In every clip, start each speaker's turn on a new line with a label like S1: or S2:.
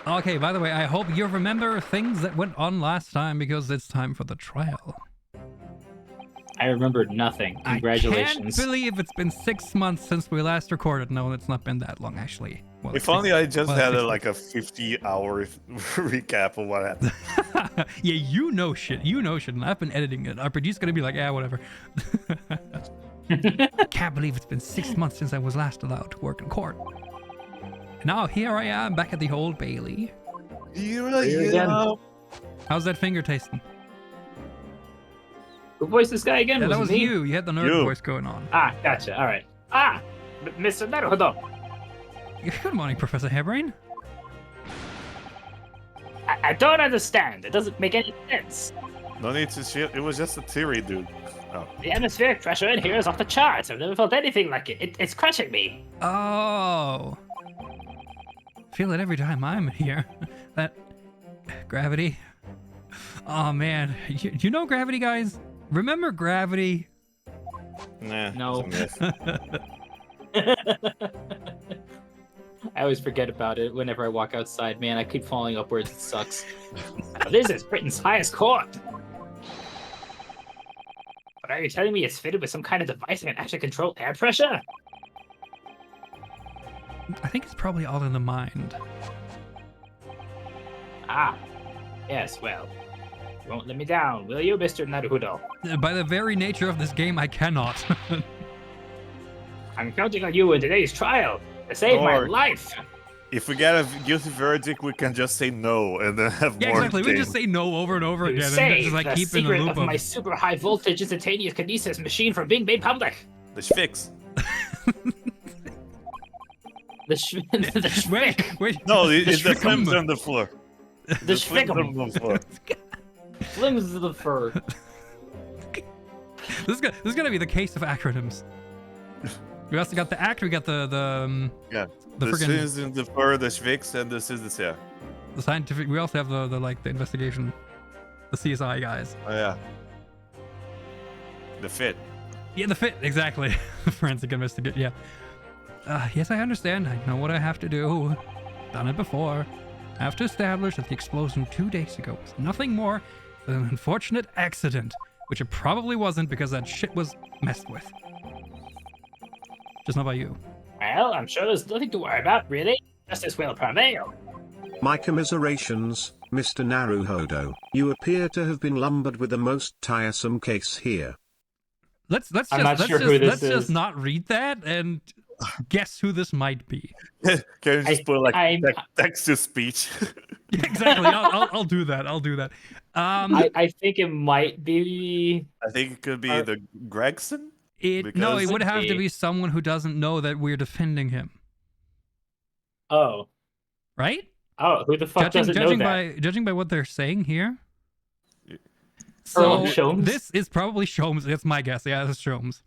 S1: Okay, by the way, I hope you remember things that went on last time because it's time for the trial.
S2: I remembered nothing. Congratulations.
S1: I can't believe it's been 6 months since we last recorded. No, it's not been that long, actually. Well,
S3: If only I just had like a 50-hour recap of what happened.
S1: Yeah, you know shit. You know shit, and I've been editing it. RPG's gonna be like, yeah, whatever. I can't believe it's been 6 months since I was last allowed to work in court. And now here I am back at the Old Bailey. How's that finger tasting?
S2: Who voiced this guy again?
S1: Yeah, that was
S2: me?
S1: you. You had the nerd voice going on.
S2: Ah, gotcha. All right. Ah, Mr. Naruhodo.
S1: Good morning, Professor Harebrayne.
S2: I don't understand. It doesn't make any sense.
S3: No need to shit. It was just a theory, dude. Oh.
S2: The atmospheric pressure in here is off the charts. I've never felt anything like it. It's crushing me.
S1: Oh. Feel it every time I'm here. That gravity. Oh, man. You know gravity, guys? Remember gravity?
S3: Nah.
S2: No. I always forget about it whenever I walk outside. Man, I keep falling upwards. It sucks. This is Britain's highest court. But are you telling me it's fitted with some kind of device that can actually control air pressure?
S1: I think it's probably all in the mind.
S2: Ah. Yes, well. You won't let me down, will you, Mr. Naruhodo?
S1: By the very nature of this game, I cannot.
S2: I'm counting on you in today's trial to save my life.
S3: If we get a guilty verdict, we can just say no and then have more.
S1: Exactly. We just say no over and over again, and just like keep in the loop
S2: of my super high voltage instantaneous kinesis machine from being made public.
S3: The Schfix.
S2: The Schwick.
S1: Wait.
S3: No, it's the flims on the floor.
S2: The Schwickum.
S3: On the floor.
S2: Flims of the fur.
S1: This is gonna be the case of acronyms. We also got the act. We got the
S3: yeah.
S1: The
S3: Sins in the fur, the Schwix, and the Scissors, yeah.
S1: The scientific. We also have the like the investigation, the CSI guys.
S3: Oh yeah. The fit.
S1: Yeah, the fit exactly. Forensic investigate. Yeah. Yes, I understand. I know what I have to do. Done it before. I have to establish that the explosion 2 days ago was nothing more than an unfortunate accident, which it probably wasn't because that shit was messed with. Just not by you.
S2: Well, I'm sure there's nothing to worry about, really. Justice will prevail.
S4: My commiserations, Mr. Naruhodo. You appear to have been lumbered with the most tiresome case here.
S1: Let's just not read that and guess who this might be.
S3: Can you just put like text to speech?
S1: Yeah, exactly. I'll do that. I'll do that.
S2: I think it might be.
S3: I think it could be the Gregson.
S1: No, it would have to be someone who doesn't know that we're defending him.
S2: Oh.
S1: Right?
S2: Oh, who the fuck doesn't know that?
S1: Judging by what they're saying here. So this is probably Sholmes. That's my guess. Yeah, it's Sholmes.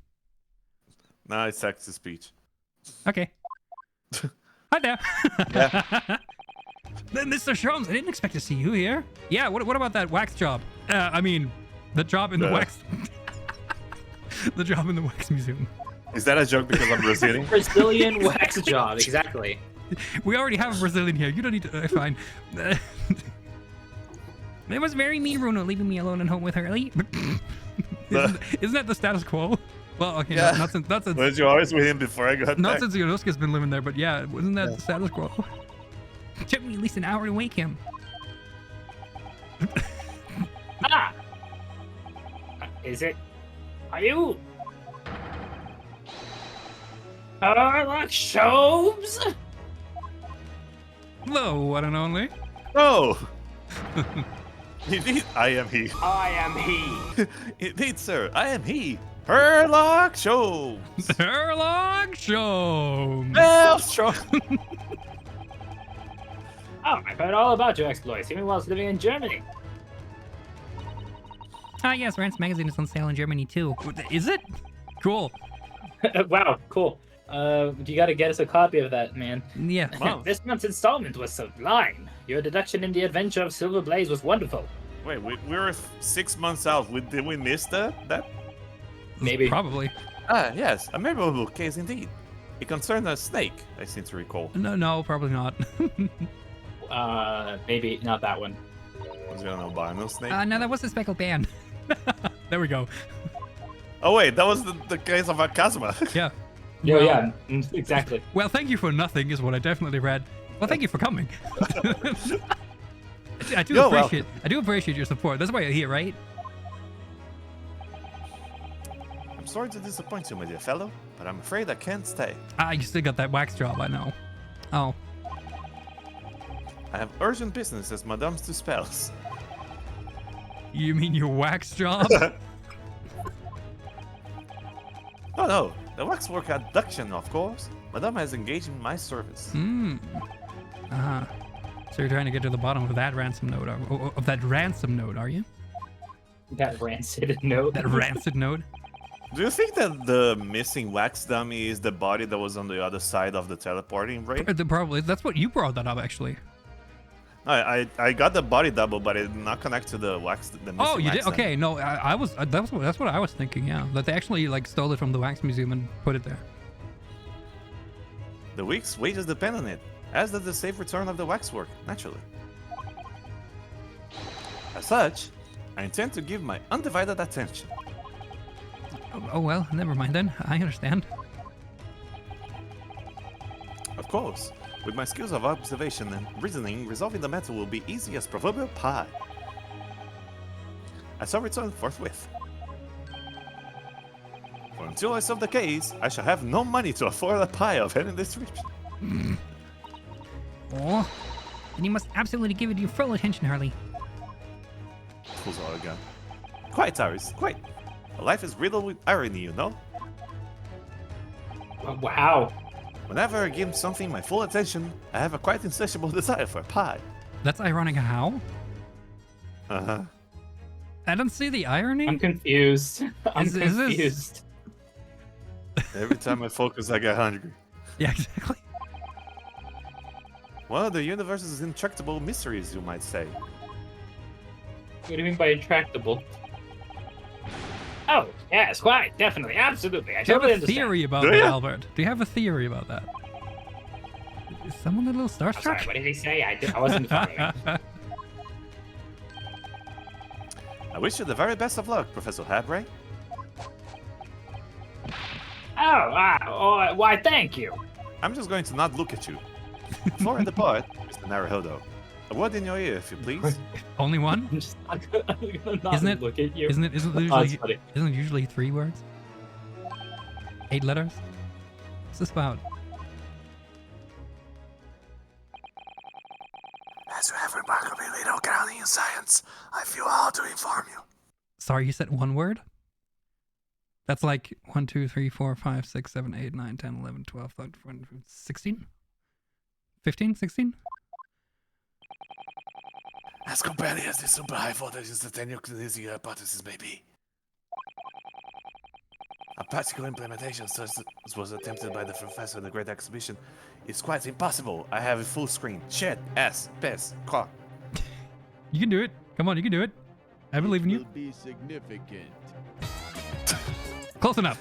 S3: No, it's text to speech.
S1: Okay. Hi there.
S3: Yeah.
S1: Mr. Sholmes, I didn't expect to see you here. Yeah, what about that wax job? I mean, the job in the wax... the job in the wax museum.
S3: Is that a joke because I'm Brazilian?
S2: Brazilian wax job, exactly.
S1: We already have a Brazilian here. You don't need to... fine. It was very me, Runo, leaving me alone at home with Hurley. Isn't that the status quo? Well, okay,
S3: yeah.
S1: not since...
S3: Was you always with him before I got
S1: Not
S3: back?
S1: since Ryunosuke's been living there, but yeah, wasn't that the status quo? It took me at least an hour to wake him.
S2: Ah! Is it? Are you? Sherlock Sholmes?
S1: Hello, one and only.
S3: Oh! Indeed, I am he.
S2: I am he.
S3: Indeed, sir, I am he. Sherlock Sholmes.
S1: Sherlock Sholmes.
S2: Oh, I've heard all about your exploits, even whilst living in Germany.
S1: Ah, yes, Rance magazine is on sale in Germany too. Is it? Cool.
S2: Wow, cool. You gotta get us a copy of that, man.
S1: Yeah.
S3: Wow.
S2: This month's installment was sublime. Your deduction in the adventure of Silver Blaze was wonderful.
S3: Wait, we were 6 months out. Did we miss that?
S2: Maybe.
S1: Probably.
S3: Ah, yes, a memorable case indeed. It concerned a snake, I seem to recall.
S1: No, probably not.
S2: Maybe not that one.
S3: Was there an albino snake?
S1: No, that was the speckled band. There we go.
S3: Oh wait, that was the case of Akazuma.
S1: Yeah.
S2: Yeah,
S1: Well-
S2: yeah, exactly.
S1: Well, thank you for nothing is what I definitely read. Well, thank you for coming. I do
S3: You're
S1: appreciate. I do appreciate your support. That's why you're here, right?
S3: I'm sorry to disappoint you, my dear fellow, but I'm afraid I can't stay.
S1: Ah, you still got that wax job, I know. Oh,
S3: I have urgent business as Madame's two spells.
S1: you mean your wax job?
S3: Oh no, the waxwork abduction, of course. Madame has engaged in my service.
S1: Hmm. Uh-huh. So you're trying to get to the bottom of that ransom note, of that ransom note, are you?
S2: That rancid note.
S1: That rancid note?
S3: Do you think that the missing wax dummy is the body that was on the other side of the teleporting ray?
S1: Probably. That's what you brought that up, actually.
S3: I got the body double, but it did not connect to the wax. The missing
S1: Oh, you
S3: wax
S1: did?
S3: dummy.
S1: Okay, no, I was. That's what I was thinking. Yeah, that they actually like stole it from the wax museum and put it there.
S3: The week's wages depend on it, as does the safe return of the waxwork, naturally. As such, I intend to give my undivided attention.
S1: Oh well, never mind then. I understand.
S3: Of course, with my skills of observation and reasoning, resolving the matter will be easy as proverbial pie. I shall return forthwith. For until I solve the case, I shall have no money to afford a pie of any description.
S1: Oh, then you must absolutely give it your full attention, Harley.
S3: Fools all again. Quite, Iris, quite. Life is riddled with irony, you know?
S2: Wow.
S3: Whenever I give something my full attention, I have a quite insatiable desire for a pie.
S1: That's ironic. How?
S3: Uh-huh.
S1: I don't see the irony.
S2: I'm confused. I'm
S1: Is this-
S2: confused.
S3: Every time I focus, I get hungry.
S1: Yeah, exactly.
S3: One of the universe's intractable mysteries, you might say.
S2: What do you mean by intractable? Oh, yes, quite, definitely, absolutely. I
S1: Do you have
S2: totally
S1: a
S2: understand.
S1: theory about
S3: Do
S1: that,
S3: ya?
S1: Albert? Do you have a theory about that? Is someone a little
S2: I'm sorry,
S1: starstruck?
S2: what did he say? I wasn't following.
S3: I wish you the very best of luck, Professor Harebrayne.
S2: Why, thank you.
S3: I'm just going to not look at you. Before I depart, Mr. Naruhodo, a word in your ear, if you please.
S1: Only one?
S2: I'm just not gonna not
S1: Isn't it-
S2: look at you.
S1: Isn't it? Isn't it
S2: Oh, it's
S1: usually?
S2: funny.
S1: Isn't it usually 3 words? 8 letters? What's this about?
S3: As you have remarkably little grounding in science, I feel how to inform you.
S1: Sorry, you said 1 word? That's like 1, 2, 3, 4, 5, 6, 7, 8, 9, 10, 11, 12, 13, 14, 16? 15, 16?
S3: As compelling as the super high voltages the tenuokinesia hypothesis may be, a practical implementation such as was attempted by the professor in the Great Exhibition is quite impossible. I have a full screen. Shit, ass, piss, cock.
S1: You can do it. Come on, you can do it. I believe in you.
S5: Will be significant.
S1: Close enough.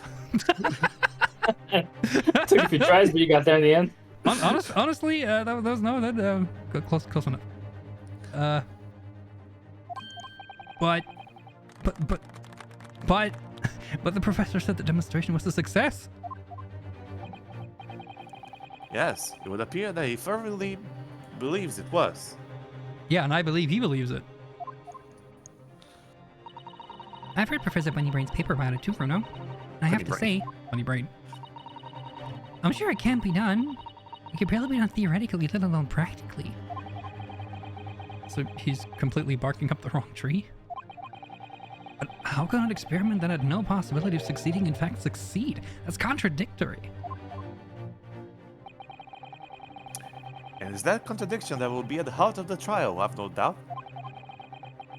S2: Took a few tries, but you got there in the end.
S1: Honestly, that was no, that close enough. But the professor said the demonstration was a success.
S3: Yes, it would appear that he fervently believes it was.
S1: Yeah, and I believe he believes it. I've read Professor Bunnybrain's paper about it too, Bruno. I have to say, Bunnybrain, I'm sure it can be done. It can barely be done theoretically, let alone practically. So he's completely barking up the wrong tree? But how can an experiment that had no possibility of succeeding in fact succeed? That's contradictory.
S3: And it's that contradiction that will be at the heart of the trial, I've no doubt.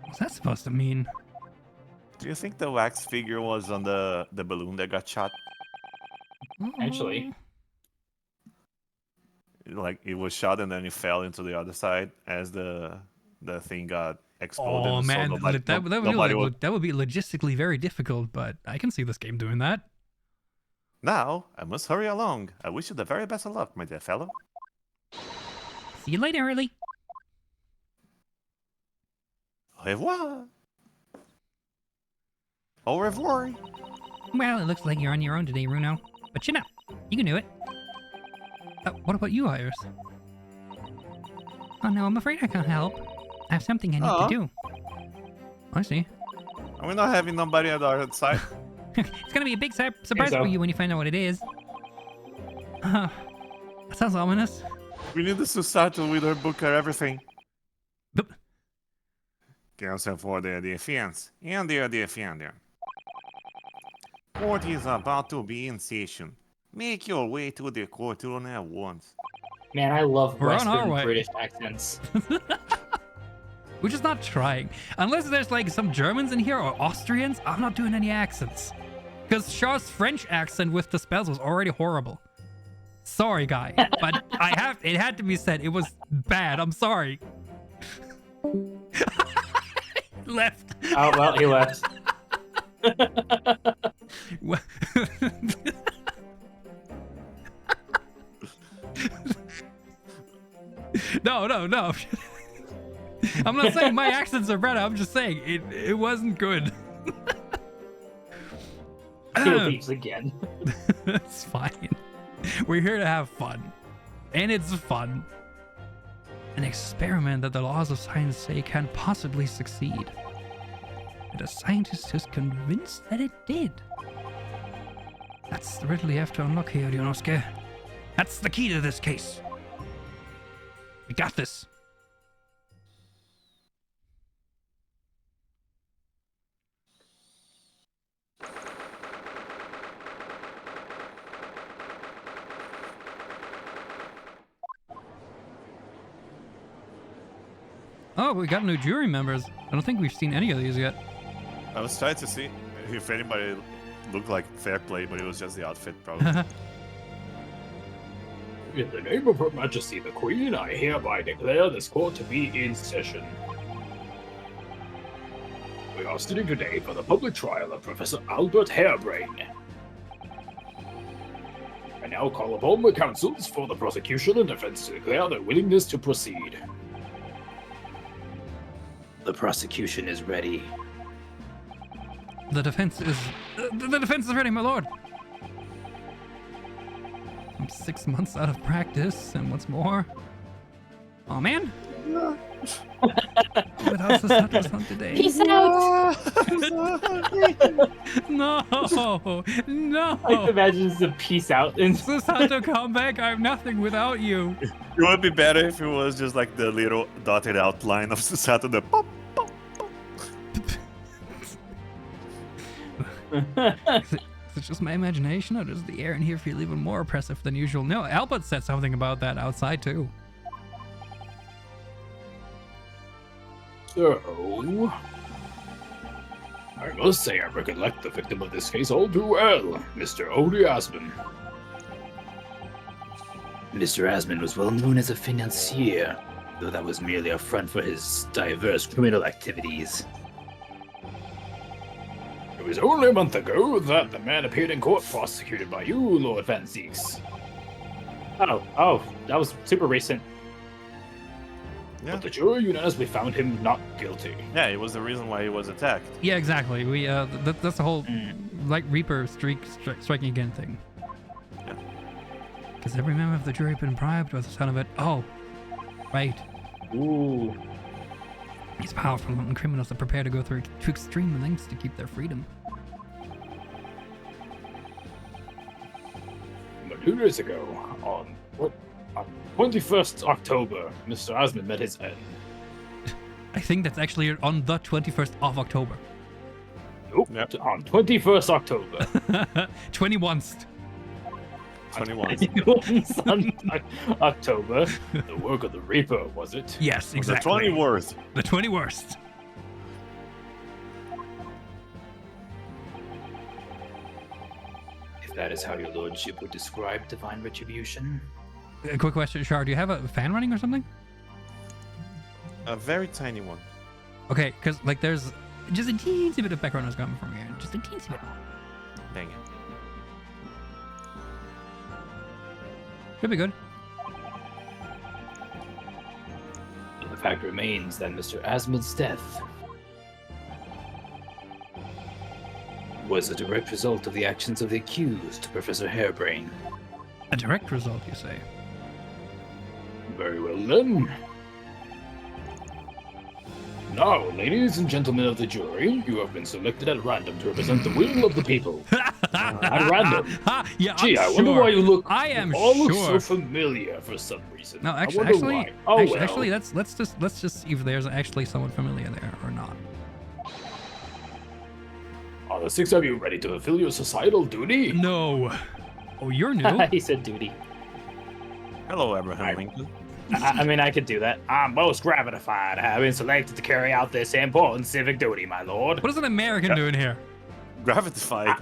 S1: What's that supposed to mean?
S3: Do you think the wax figure was on the balloon that got shot?
S2: Actually.
S3: Like, it was shot and then it fell into the other side as the thing got exploded.
S1: Oh
S3: so
S1: man,
S3: nobody,
S1: that would
S3: nobody
S1: be,
S3: would...
S1: that would be logistically very difficult, but I can see this game doing that.
S3: Now, I must hurry along. I wish you the very best of luck, my dear fellow.
S1: See you later, Early.
S3: revoir. Au revoir.
S1: Well, it looks like you're on your own today, Runo. But chin up. You can do it. What about you, Iris? Oh no, I'm afraid I can't help. I have something I need to do. I see.
S3: Are we not having nobody at our side?
S1: It's gonna be a big surprise
S2: so.
S1: for you when you find out what it is. That sounds ominous.
S3: We need the Susato with her book or everything.
S1: But
S3: Counsel for the defense and the defender. Court is about to be in session. Make your way to the courtroom at once.
S2: Man, I love
S1: We're on our
S2: Western
S1: way.
S2: British accents.
S1: we're just not trying. Unless there's like some Germans in here or Austrians, I'm not doing any accents. Because Char's French accent with the spells was already horrible. Sorry, guy, but it had to be said. It was bad. I'm sorry. Left.
S2: Oh, well, he left.
S1: No. I'm not saying my accents are better. I'm just saying it wasn't good.
S2: He leaves again.
S1: It's fine. We're here to have fun. And it's fun. An experiment that the laws of science say can't possibly succeed. And a scientist is convinced that it did. That's the riddle you have to unlock here, Ryunosuke. That's the key to this case. We got this. Oh, we got new jury members. I don't think we've seen any of these yet.
S3: I was trying to see if anybody looked like fair play, but it was just the outfit, probably.
S2: In the name of Her Majesty the Queen, I hereby declare this court to be in session. We are sitting today for the public trial of Professor Albert Harebrayne. I now call upon the counsels for the prosecution and defense to declare their willingness to proceed. The prosecution is ready.
S1: The defense is ready, my lord. I'm 6 months out of practice, and what's more, oh man, without Susato's today.
S2: Peace out!
S1: No.
S2: I imagine it's a peace out. And
S1: Susato, come back. I'm nothing without you.
S3: It would be better if it was just like the little dotted outline of Susato, the pop, pop, pop.
S1: Is it just my imagination, or does the air in here feel even more oppressive than usual? No, Albert said something about that outside too.
S2: So, I must say I recollect the victim of this case all too well, Mr. Odie Asman. Mr. Asman was well known as a financier, though that was merely a front for his diverse criminal activities. It was only a month ago that the man appeared in court prosecuted by you, Lord Van Zeeks. Oh, that was super recent.
S3: Yeah.
S2: But the jury unanimously found him not guilty.
S3: Yeah, it was the reason why he was attacked.
S1: Yeah, exactly. We that's the whole like Reaper striking again thing.
S3: Yeah.
S1: Because every member of the jury had been bribed with the sound of it. Oh, right.
S2: Ooh.
S1: These powerful London criminals are prepared to go through to extreme lengths to keep their freedom.
S2: But 2 days ago, on 21st October, Mr. Asman met his end.
S1: I think that's actually on the 21st of October.
S2: Nope.
S3: Yep.
S2: On 21st October.
S1: 21st.
S3: 21.
S2: On October. The work of the Reaper, was it?
S1: Yes,
S3: The
S1: exactly.
S3: 20 worth.
S1: The 21st.
S2: If that is how your lordship would describe divine retribution.
S1: A quick question, Shar. Do you have a fan running or something?
S3: A very tiny one.
S1: Okay, because like there's just a teensy bit of background noise coming from here. Just a teensy bit.
S3: Dang it.
S1: Should be good.
S2: The fact remains that Mr. Asman's death was a direct result of the actions of the accused, Professor Harebrayne.
S1: A direct result, you say?
S2: Very well then. Now, ladies and gentlemen of the jury, you have been selected at random to represent the will of the people. At random.
S1: Yeah,
S2: Gee,
S1: I'm
S2: I wonder
S1: sure.
S2: why you look.
S1: I am
S2: all
S1: sure.
S2: look so familiar for some reason.
S1: No,
S2: I
S1: actually,
S2: wonder
S1: actually,
S2: why. Oh, well.
S1: actually, let's just see if there's actually someone familiar there or not.
S2: Are the 6 of you ready to fulfill your societal duty?
S1: No. Oh, you're new.
S5: He said duty.
S3: Hello, Abraham Lincoln.
S5: I mean, I could do that. I'm most gratified to have been selected to carry out this important civic duty, my lord.
S1: What is an American doing here?
S3: Gravitified.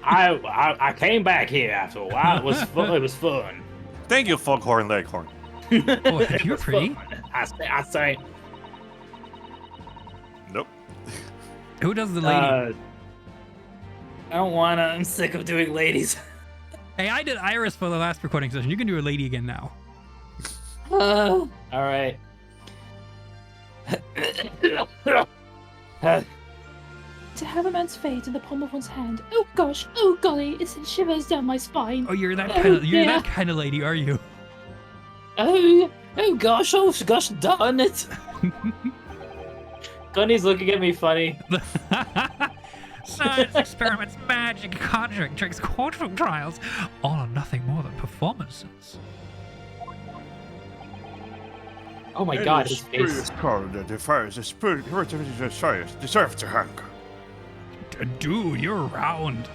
S5: I came back here after a while. It was fun. It was fun.
S3: Thank you, Foghorn Leghorn.
S1: Oh, you're
S5: was
S1: pretty.
S5: fun. I say,
S3: Nope.
S1: Who does the lady?
S5: I don't wanna. I'm sick of doing ladies.
S1: Hey, I did Iris for the last recording session. You can do a lady again now.
S5: All right.
S6: To have a man's fate in the palm of one's hand. Oh gosh, oh golly, it sends shivers down my spine.
S1: Oh, you're that
S6: Oh,
S1: kind of
S6: yeah.
S1: that kind of lady, are you?
S5: Oh gosh, darn it. Gunny's looking at me funny.
S1: Science experiments, magic, conjuring tricks, courtroom trials, all are nothing more than performances.
S5: Oh my god, his face.
S3: Card that defines the spirit of science deserves to hang.
S1: Dude, you're round.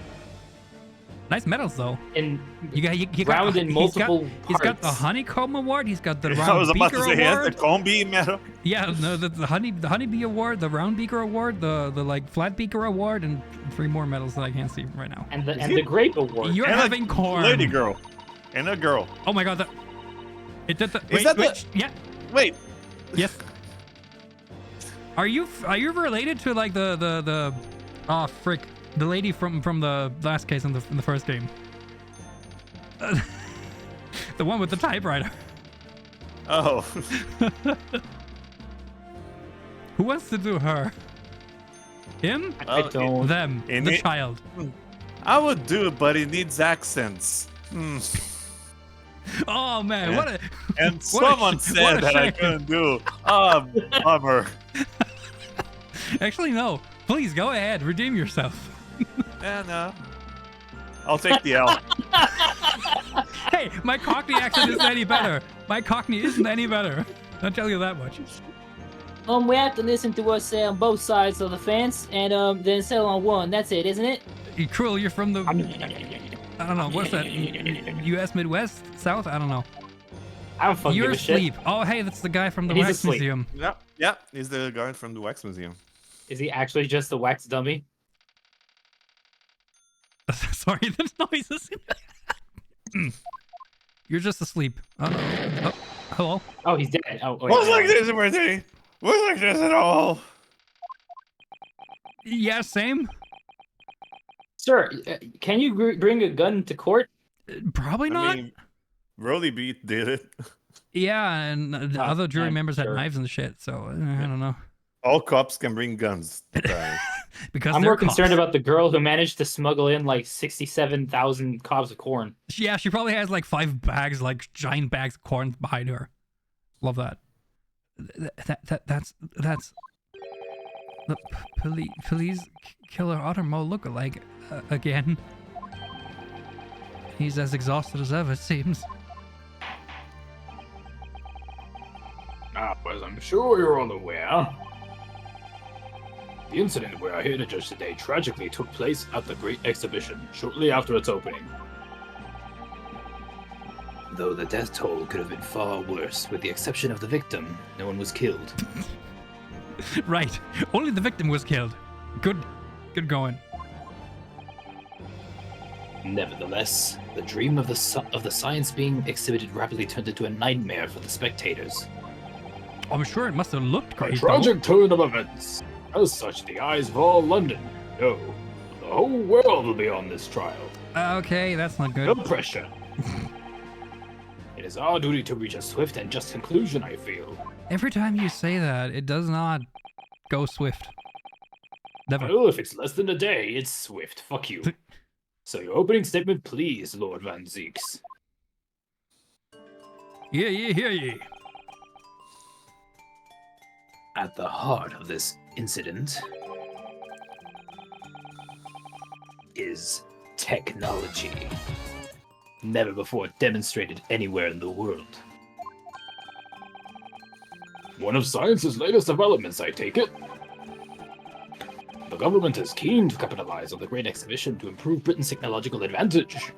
S1: Nice medals though.
S5: And
S1: You got
S5: round in multiple
S1: He's got the
S5: parts.
S1: Honeycomb Award. He's got the
S3: I
S1: Round
S3: was about
S1: Beaker
S3: to say, has the
S1: Award.
S3: comb being medal?
S1: Yeah, no, the Honeybee Award, the Round Beaker Award, the like Flat Beaker Award, and 3 more medals that I can't see right now.
S5: and the grape award.
S1: You're
S3: And
S1: having corn.
S3: Lady girl. And a girl.
S1: Oh my god, it did the.
S3: Is
S1: Wait,
S3: that
S1: wait, yeah,
S3: Wait.
S1: yes. Are you related to like the oh frick, the lady from the last case in the first game? The one with the typewriter.
S3: Oh.
S1: Who wants to do her? Him?
S5: I don't.
S1: Them.
S3: In
S1: The
S3: it-
S1: child.
S3: I would do it, but it needs accents.
S1: Oh man,
S3: Yeah.
S1: what a
S3: And
S1: What a
S3: someone
S1: what a
S3: said that I
S1: shame.
S3: couldn't do. Oh, bummer.
S1: Actually no. Please go ahead, redeem yourself.
S3: Yeah, no. I'll take the L.
S1: Hey, my Cockney accent isn't any better. My Cockney isn't any better. I'll tell you that much.
S6: We have to listen to us say on both sides of the fence and then settle on one. That's it, isn't it?
S1: Cruel, you're from the I don't know, what's that? US Midwest? South? I don't know.
S5: I don't fucking
S1: You're
S5: give a shit.
S1: asleep. Oh hey, that's the guy from the
S5: He's
S1: Wax
S5: asleep.
S1: Museum.
S3: Yeah, he's the guy from the Wax Museum.
S5: Is he actually just a wax dummy?
S1: Sorry, the noises. You're just asleep. Oh, hello?
S5: Oh, he's dead. Oh, wait.
S3: Was like this, everything. Was like this at all.
S1: Yeah, same.
S5: Sir, can you bring a gun to court?
S1: Probably not.
S3: I mean, Rolly Beat did it.
S1: Yeah, and the other jury
S5: I'm
S1: members had
S5: sure.
S1: knives and shit, so I don't know.
S3: All cops can bring guns.
S1: Because
S5: I'm
S1: they're
S5: more concerned
S1: cops.
S5: about the girl who managed to smuggle in like 67,000 cobs of corn.
S1: Yeah, she probably has like 5 bags, like giant bags of corn behind her. Love that. That's the police killer Ottermo lookalike again. He's as exhausted as ever, it seems.
S2: Now, as I'm sure you're all aware, the incident we are here to judge today tragically took place at the Great Exhibition shortly after its opening. Though the death toll could have been far worse, with the exception of the victim, no one was killed.
S1: Right. Only the victim was killed. Good going.
S2: Nevertheless, the dream of the science being exhibited rapidly turned into a nightmare for the spectators.
S1: I'm sure it must have looked
S2: A
S1: great.
S2: tragic turn of events. As such, the eyes of all London, no, the whole world will be on this trial.
S1: Okay, that's not
S2: No
S1: good.
S2: pressure. It is our duty to reach a swift and just conclusion, I feel.
S1: Every time you say that, it does not go swift. Never.
S5: Well, if it's less than a day, it's swift. Fuck you. So your opening statement, please, Lord Van Zeeks.
S1: Hear ye, hear ye.
S5: At the heart of this incident is technology. Never before demonstrated anywhere in the world. One of science's latest developments, I take it. The government is keen to capitalize on the Great Exhibition to improve Britain's technological advantage.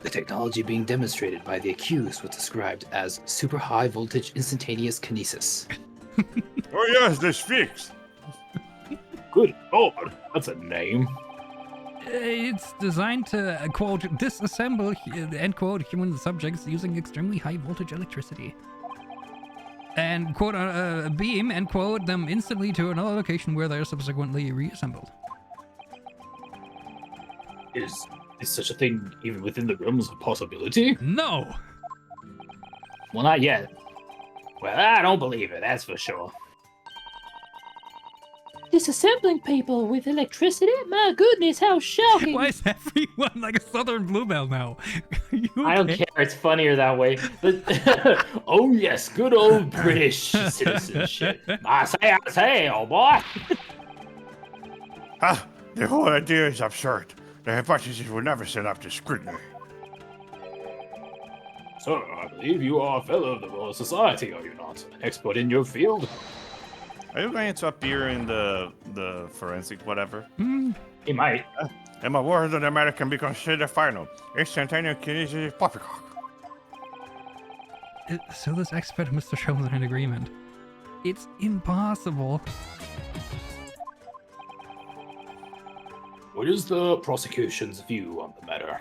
S5: The technology being demonstrated by the accused was described as super high voltage instantaneous kinesis.
S3: Oh yes, this fix.
S5: Good lord, that's a name.
S1: It's designed to, quote, disassemble, end quote, human subjects using extremely high voltage electricity. And, quote, a beam, end quote, them instantly to another location where they're subsequently reassembled.
S5: Is such a thing even within the realms of possibility?
S1: No!
S5: Well, not yet. Well, I don't believe it, that's for sure.
S6: Disassembling people with electricity? My goodness, how shocking!
S1: Why is everyone like a southern bluebell now?
S6: I don't care, it's funnier that way.
S5: But oh yes, good old British citizenship. I say, oh boy.
S3: Ah, the whole idea is absurd. The hypothesis will never stand up to scrutiny.
S5: Sir, I believe you are a fellow of the Royal Society, are you not? An expert in your field?
S3: Are you going to appear in the forensic whatever?
S5: He might.
S3: In my word, the matter can be considered final. Instantaneous kinesis is poppycock.
S1: So this expert must have shown an agreement. It's impossible.
S5: What is the prosecution's view on the matter?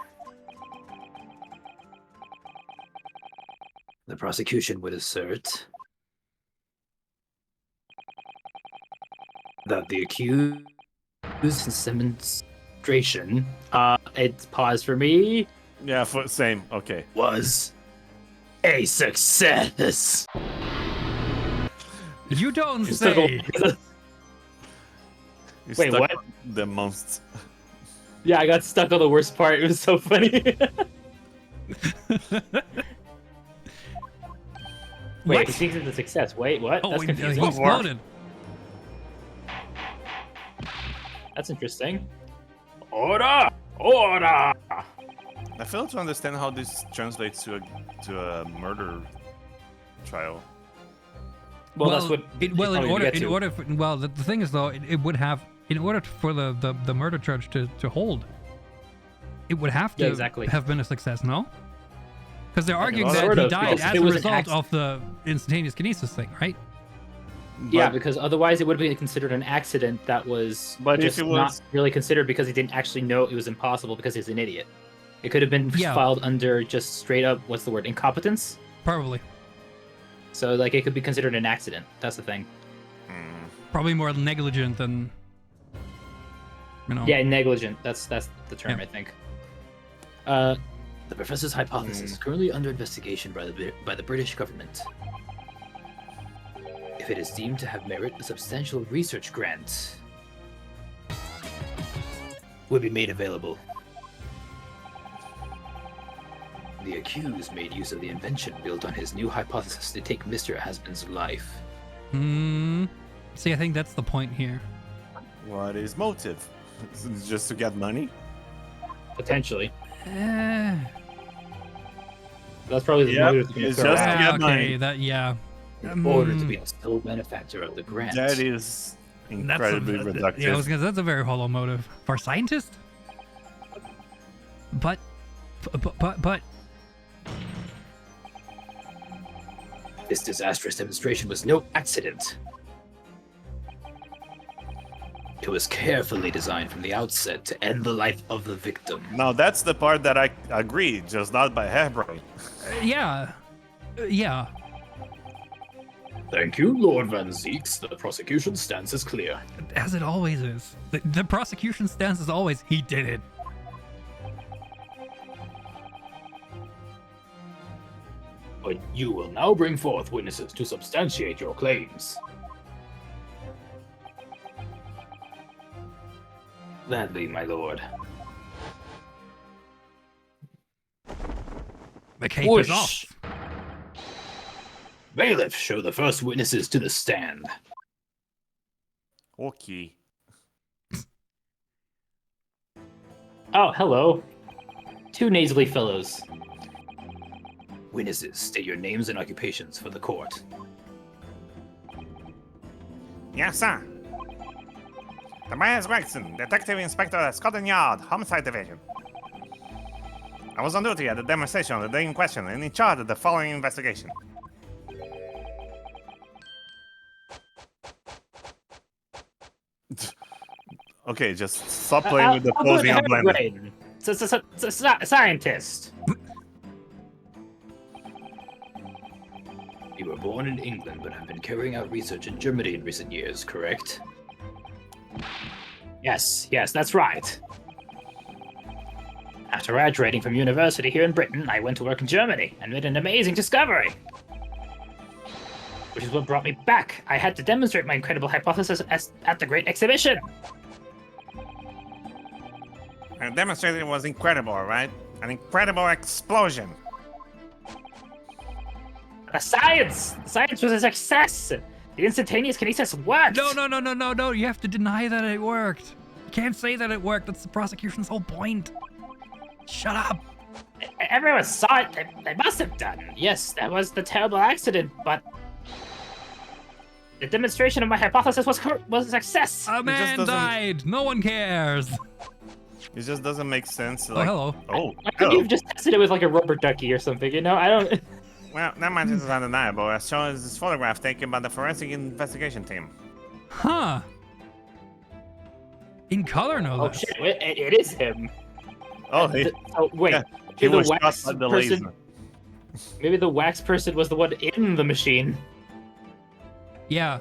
S5: The prosecution would assert that the accused demonstration, it's pause for me,
S3: Yeah, same. Okay.
S5: was a success.
S1: You don't
S5: You
S1: say!
S3: You
S5: Wait,
S3: stuck
S5: what?
S3: on the most.
S6: Yeah, I got stuck on the worst part. It was so funny. Wait,
S1: What?
S6: he thinks it's a success. Wait, what?
S1: Oh,
S6: That's
S1: he
S6: confusing.
S1: exploded.
S6: That's interesting.
S5: Order! Order!
S3: I fail to understand how this translates to a murder trial.
S6: Well, that's what.
S1: in order, the thing is though, it would have, in order for the murder charge to hold, it would have to
S6: Yeah, exactly.
S1: have been a success, no? Because they're arguing
S6: well,
S1: that
S6: sort
S1: he
S6: of,
S1: died
S6: yes.
S1: as
S6: It
S1: a
S6: was an
S1: result
S6: accident.
S1: of the instantaneous kinesis thing, right?
S6: Yeah,
S3: But-
S6: because otherwise it would have been considered an accident that was
S3: But if
S6: just
S3: it
S6: not
S3: was-
S6: really considered because he didn't actually know it was impossible because he's an idiot. It could have been
S1: Yeah.
S6: filed under just straight up, what's the word, incompetence?
S1: Probably.
S6: So, like, it could be considered an accident. That's the thing.
S1: Probably more negligent than, you know.
S6: Yeah, negligent. That's the term,
S1: Yeah.
S6: I think.
S5: The professor's hypothesis is currently under investigation by the British government. If it is deemed to have merit, a substantial research grant will be made available. The accused made use of the invention built on his new hypothesis to take Mr. Aspen's life.
S1: See, I think that's the point here.
S3: What is motive? Just to get money?
S6: Potentially.
S1: Eh,
S6: That's probably the
S3: Yep,
S6: motive to be
S3: it's
S6: thrown
S3: just-
S6: out.
S3: get
S1: okay,
S3: money.
S1: that, yeah.
S5: In order to be the sole benefactor of the grant.
S3: That is incredibly reductive.
S1: Yeah, I was gonna say, that's a very hollow motive. For a scientist? But...
S5: This disastrous demonstration was no accident. It was carefully designed from the outset to end the life of the victim.
S3: Now that's the part that I agree, just not by Harebrayne.
S1: yeah. Yeah.
S5: Thank you, Lord Van Zeeks. The prosecution stance is clear.
S1: As it always is. The prosecution stance is always, he did it.
S5: But you will now bring forth witnesses to substantiate your claims. Gladly, my lord.
S1: The cape is off.
S5: Bailiff, show the first witnesses to the stand.
S3: Okay.
S6: Oh, hello. Two nasally fellows.
S5: Witnesses, state your names and occupations for the court.
S3: Yes, sir. Tobias Gregson, Detective Inspector at Scotland Yard, Homicide Division. I was on duty at the demonstration on the day in question and in charge of the following investigation. Okay, just stop playing with the
S6: Albert
S3: posing on Blender.
S6: Harebrayne, scientist.
S5: You were born in England, but have been carrying out research in Germany in recent years, correct?
S6: Yes, that's right. After graduating from university here in Britain, I went to work in Germany and made an amazing discovery. Which is what brought me back. I had to demonstrate my incredible hypothesis at the Great Exhibition.
S3: The demonstration was incredible, right? An incredible explosion.
S6: The science was a success. The instantaneous kinesis worked.
S1: No. You have to deny that it worked. You can't say that it worked. That's the prosecution's whole point. Shut up.
S6: Everyone saw it. They must have done. Yes, that was the terrible accident, but the demonstration of my hypothesis was a success.
S1: A man died. No one cares.
S3: It just doesn't make sense.
S1: Oh,
S3: Like,
S1: hello.
S3: oh,
S6: Why couldn't you have just tested it with like a rubber ducky or something? You know, I don't.
S3: well, that much is undeniable. As shown as this photograph taken by the forensic investigation team.
S1: Huh. In color, no
S6: Oh
S1: less.
S6: shit! It is him.
S3: Oh, he,
S6: Oh wait,
S3: yeah, he
S6: maybe
S3: was
S6: the
S3: shot
S6: wax
S3: by the
S6: person.
S3: laser.
S6: Maybe the wax person was the one in the machine.
S1: Yeah.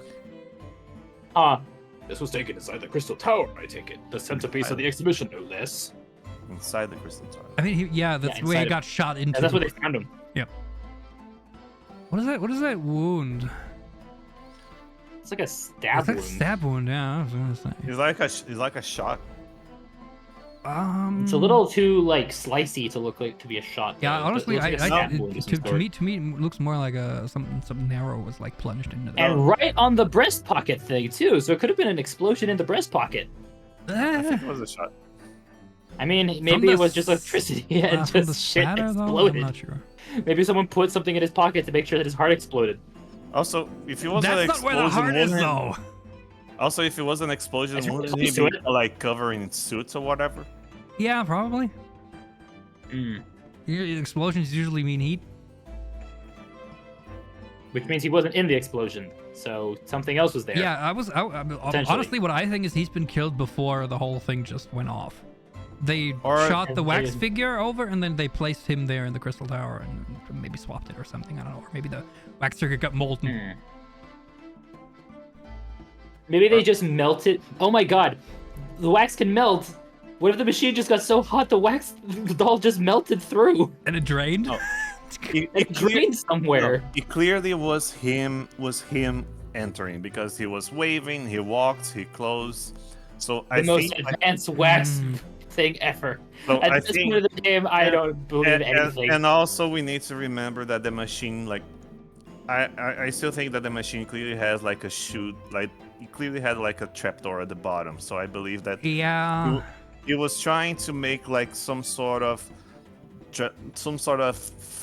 S5: This was taken inside the Crystal Tower, I take it. The centerpiece of the exhibition, no less.
S3: Inside the crystal tower.
S1: I mean, that's
S6: Yeah,
S1: where he
S6: inside of-
S1: got shot into.
S6: That's where they found him.
S1: What is that? What is that wound?
S6: It's like a stab
S1: It's like a
S6: wound.
S1: stab wound. Yeah, I was gonna say.
S3: He's like a shot.
S6: It's a little too like slicey to look like to be a shot.
S1: Yeah,
S6: though.
S1: honestly,
S6: It looks like a stab wound of some
S1: to
S6: sort.
S1: me, it looks more like something narrow was like plunged into the.
S6: And right on the breast pocket thing too, so it could have been an explosion in the breast pocket.
S3: I think it was a shot.
S6: I mean,
S1: From
S6: maybe
S1: the
S6: it was just electricity and
S1: from the
S6: just shit
S1: spatter, though,
S6: exploded.
S1: I'm not sure.
S6: Maybe someone put something in his pocket to make sure that his heart exploded.
S3: Also, if it was an
S1: That's not
S3: explosion,
S1: where the heart is,
S3: wouldn't-
S1: though.
S3: Also, if it was an explosion,
S6: That's
S3: wouldn't
S6: really
S3: he
S6: close
S3: be
S6: to
S3: like covering in suits or whatever?
S1: Yeah, probably.
S6: Mm.
S1: Explosions usually mean heat.
S6: Which means he wasn't in the explosion, so something else was there.
S1: Yeah,
S6: Potentially.
S1: honestly, what I think is he's been killed before the whole thing just went off. They
S3: Or-
S1: shot the wax
S6: And-
S1: figure over, and then they placed him there in the crystal tower, and maybe swapped it or something. I don't know. Or maybe the wax figure got molten.
S6: Hmm. Maybe they just melted. Oh my god, the wax can melt. What if the machine just got so hot the wax doll just melted through?
S1: And it drained.
S3: Oh.
S6: It drained somewhere.
S3: It clearly was him entering because he was waving, he walked, he closed. So
S6: The
S3: I
S6: most
S3: think
S6: advanced wax thing ever.
S3: so
S6: At
S3: I
S6: this
S3: think
S6: point of the game, I don't believe anything.
S3: and also we need to remember that the machine like I still think that the machine clearly has like a chute, like it clearly had like a trapdoor at the bottom. So I believe that
S1: Yeah.
S3: he was trying to make like some sort of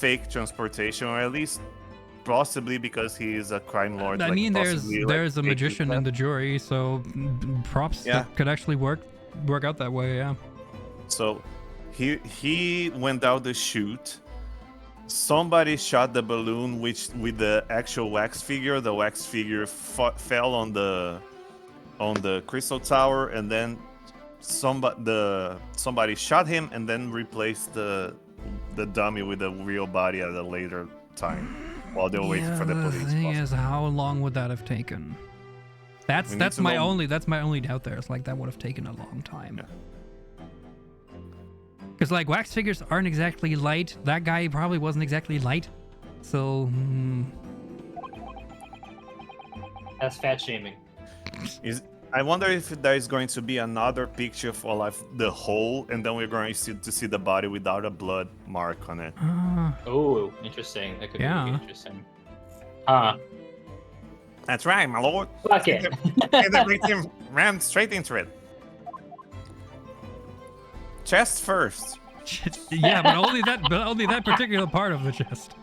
S3: fake transportation, or at least possibly because he is a crime lord.
S1: I
S3: like,
S1: mean,
S3: possibly, like,
S1: there's a
S3: faking
S1: magician in
S3: that.
S1: the jury, so props
S3: Yeah.
S1: that could actually work out that way. Yeah.
S3: So he went out the chute. Somebody shot the balloon, which with the actual wax figure. The wax figure fell on the crystal tower, and then somebody shot him, and then replaced the dummy with a real body at a later time, while they were waiting for the police.
S1: The thing
S3: possibly.
S1: is, how long would that have taken? That's
S3: We need to
S1: my
S3: know-
S1: only doubt there. It's like that would have taken a long time.
S3: Yeah.
S1: Because like wax figures aren't exactly light. That guy probably wasn't exactly light. So
S6: That's fat shaming.
S3: I wonder if there is going to be another picture for like the hole, and then we're going to see the body without a blood mark on it.
S6: Oh, interesting. That could
S1: Yeah.
S6: be really interesting.
S3: That's right, my lord.
S6: Fuck it.
S3: And the victim ran straight into it. Chest first.
S1: Yeah, but only that particular part of the chest.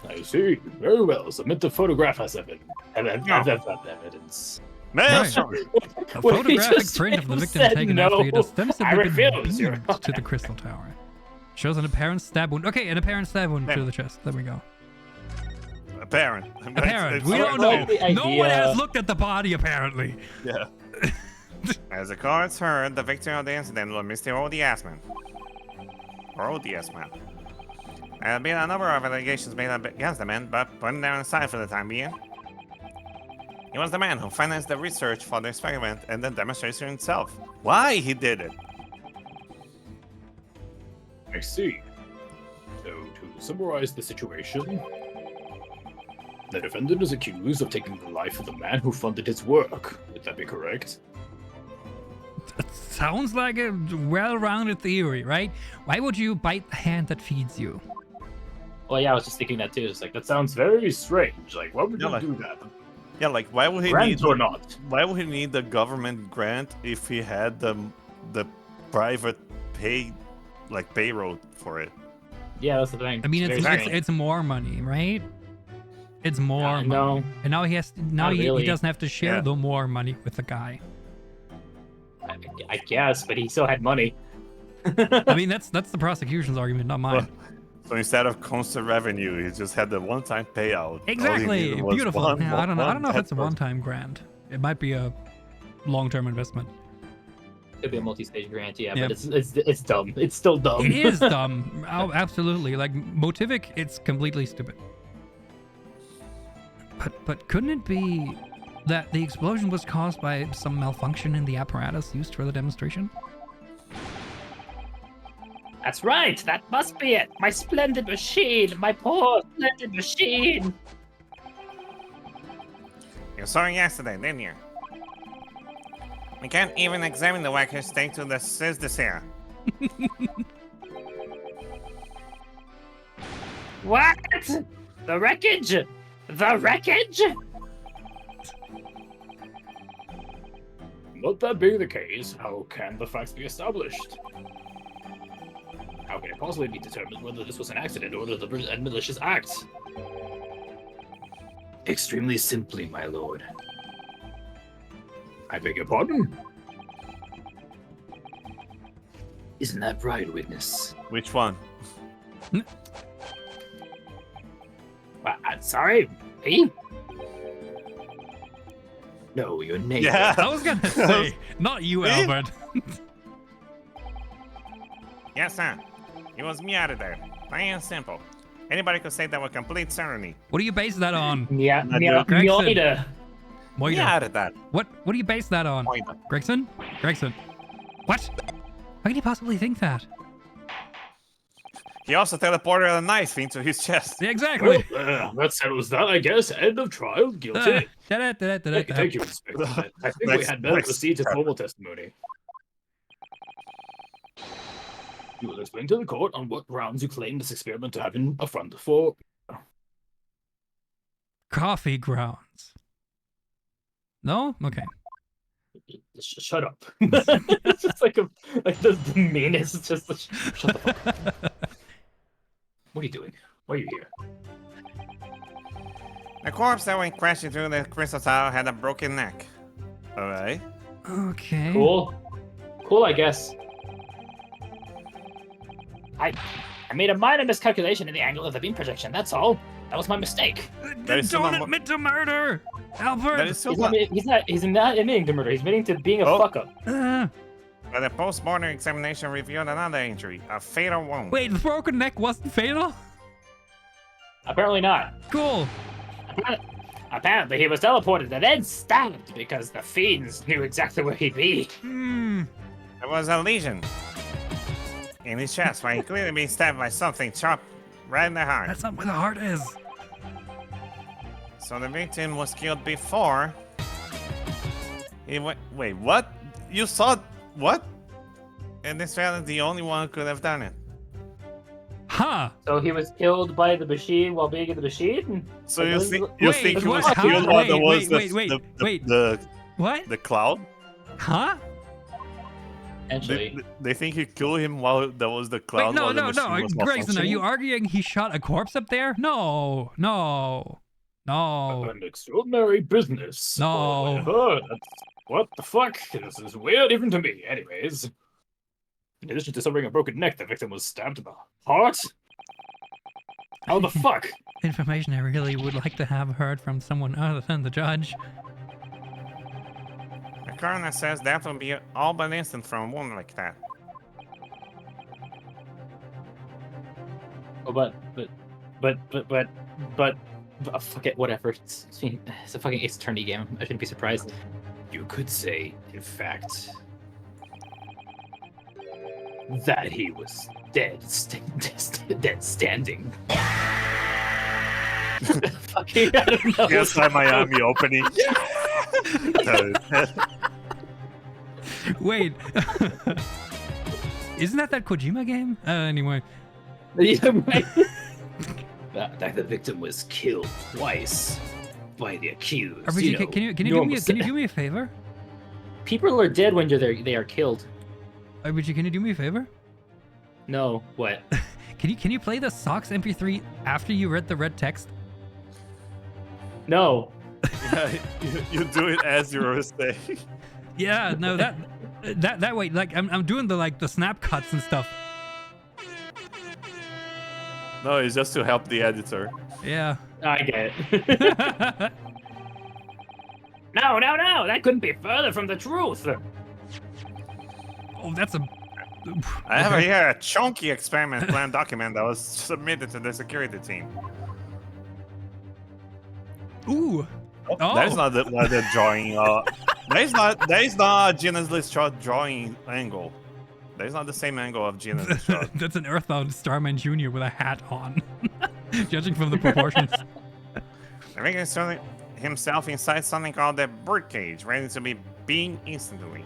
S5: I see. Very well. Submit the photograph as evidence.
S3: Maelstrom.
S1: A
S6: What he
S1: photographic
S6: just
S1: print
S6: said
S1: of the victim
S6: said
S1: taken
S6: no.
S1: after he had ostensibly
S6: I
S1: been
S6: refuse, Your
S1: beamed to the crystal tower. Shows an apparent stab wound. Okay, an apparent stab wound to the chest. There we go.
S3: Apparent.
S1: Apparent. We
S3: It's-
S1: don't know.
S6: the
S1: No one
S6: idea-
S1: has looked at the body, apparently.
S3: Yeah. As the courts heard, the victim of the incident was Mr. Odiasman. Or Odiasman. There have been a number of allegations made against the man, but putting them aside for the time being. He was the man who financed the research for the experiment and the demonstration itself. Why he did it?
S5: I see. So, to summarize the situation, the defendant is accused of taking the life of the man who funded his work. Would that be correct?
S1: That sounds like a well-rounded theory, right? Why would you bite the hand that feeds you?
S6: Well, yeah, I was just thinking that too. It's like
S5: That sounds very strange. Like, why would
S3: Yeah,
S5: you
S3: like-
S5: do that?
S3: Yeah, like why would he
S5: Grant
S3: need
S5: or not?
S3: Why would he need the government grant if he had the private payroll for it?
S6: yeah, that's the thing.
S1: I mean,
S6: very
S1: it's
S6: strange.
S1: more money, right? It's more money.
S6: No,
S1: And now he
S6: Not really.
S1: doesn't have to share
S3: Yeah.
S1: the more money with the guy.
S6: I guess, but he still had money.
S1: I mean, that's the prosecution's argument, not mine.
S3: So instead of constant revenue, he just had the one-time payout. All he
S1: Exactly.
S3: needed was
S1: Beautiful.
S3: one-
S1: Yeah, I don't know if
S3: one
S1: it's a one-time grant. It might be a long-term investment.
S6: Could be a multi-stage grant, yeah,
S1: Yeah.
S6: but it's dumb. It's still dumb.
S1: It is dumb. Oh, absolutely. Like motivic, it's completely stupid. But couldn't it be that the explosion was caused by some malfunction in the apparatus used for the demonstration?
S6: That's right. That must be it. My splendid machine. My poor splendid machine.
S3: You saw it yesterday, didn't you? We can't even examine the wreckage thanks to the here.
S6: What? The wreckage? The wreckage?
S5: Not that being the case, how can the facts be established? How can it possibly be determined whether this was an accident or a deliberate and malicious act? Extremely simply, my lord. I beg your pardon? Isn't that right, witness?
S3: Which one?
S6: Sorry, me?
S5: No, your neighbor.
S3: Yeah.
S1: I was gonna say, not you,
S3: Me?
S1: Albert.
S3: Yes, sir. It was me out of there. Plain and simple. Anybody could say that with complete certainty.
S1: What do you base that on?
S6: Yeah,
S1: Gregson.
S6: Yoida.
S3: Me
S1: Moida.
S3: out of that.
S1: What do you base that on?
S3: Moida.
S1: Gregson? Gregson. What? How can you possibly think that?
S3: He also teleported a knife into his chest.
S1: Yeah, exactly.
S5: Well, that settles that, I guess. End of trial. Guilty. Thank you, Inspector. I think we had better proceed to formal testimony. You will explain to the court on what grounds you claim this experiment to have been a front for.
S1: Coffee grounds. No? Okay.
S5: Shut up.
S6: It's just like the meanest. Just shut the fuck up.
S5: What are you doing? Why are you here?
S3: The corpse that went crashing through the crystal tower had a broken neck. Alright.
S1: Okay.
S6: Cool, I guess. I made a minor miscalculation in the angle of the beam projection. That's all. That was my mistake.
S3: That is still
S1: Don't
S3: not-
S1: admit to murder, Albert.
S3: That is still
S6: He's not admitting to murder. He's admitting to being a
S3: Oh.
S6: fuck up.
S3: But the post-mortem examination revealed another injury, a fatal wound.
S1: Wait, the broken neck wasn't fatal?
S6: Apparently not.
S1: Cool.
S6: Apparently he was teleported and then stabbed because the fiends knew exactly where he'd be.
S1: Hmm.
S3: There was a lesion in his chest where he clearly been stabbed by something sharp right in the heart.
S1: That's not where the heart is.
S3: So the victim was killed before Wait, what? You saw what? And this fellas the only one who could have done it.
S1: Huh?
S6: So he was killed by the machine while being in the machine?
S3: So
S6: Like,
S3: you
S6: this
S3: think
S6: is-
S3: you
S1: Wait,
S3: think he was
S1: what?
S3: killed
S1: How?
S3: while there was
S1: Wait.
S3: the
S1: What?
S3: the cloud?
S1: Huh?
S6: Potentially.
S3: They think he killed him while there was the cloud.
S1: Wait, no,
S3: while the
S1: no,
S3: machine
S1: no.
S3: was
S1: Grayson, are you
S3: malfunctioning?
S1: arguing he shot a corpse up there? No.
S5: An extraordinary business.
S1: No.
S5: What the fuck? This is weird even to me. Anyways, in addition to suffering a broken neck, the victim was stabbed in the heart. How the fuck?
S1: Information I really would like to have heard from someone other than the judge.
S3: The coroner says that would be all but instant from a wound like that.
S6: Oh, but fuck it, whatever. It's a fucking Ace Attorney game. I shouldn't be surprised.
S5: You could say, in fact, that he was dead, dead standing.
S6: Fucking, I don't know.
S3: Yes, I'm Miami opening.
S1: Wait. Isn't that Kojima game? Anyway.
S6: Yeah, right.
S5: That the victim was killed twice by the accused.
S1: RPG, can you do me a favor?
S6: People are dead when they are killed.
S1: RPG, can you do me a favor?
S6: No, what?
S1: Can you play the Socks MP3 after you read the red text?
S6: No.
S3: Yeah, you do it as you were saying.
S1: Yeah, no, that way, like I'm doing the snap cuts and stuff.
S3: No, it's just to help the editor.
S1: Yeah.
S6: I get it. No, that couldn't be further from the truth.
S1: Oh, that's a.
S3: I have here a chunky experiment plan document that was submitted to the security team.
S1: Ooh. Oh.
S3: That is not what they're drawing. That is not Gina's list chart drawing angle. That is not the same angle of Gina's list chart.
S1: That's an Earthbound Starman Jr. with a hat on. Judging from the proportions.
S3: I think he's turning himself inside something called the birdcage, ready to be beamed instantly.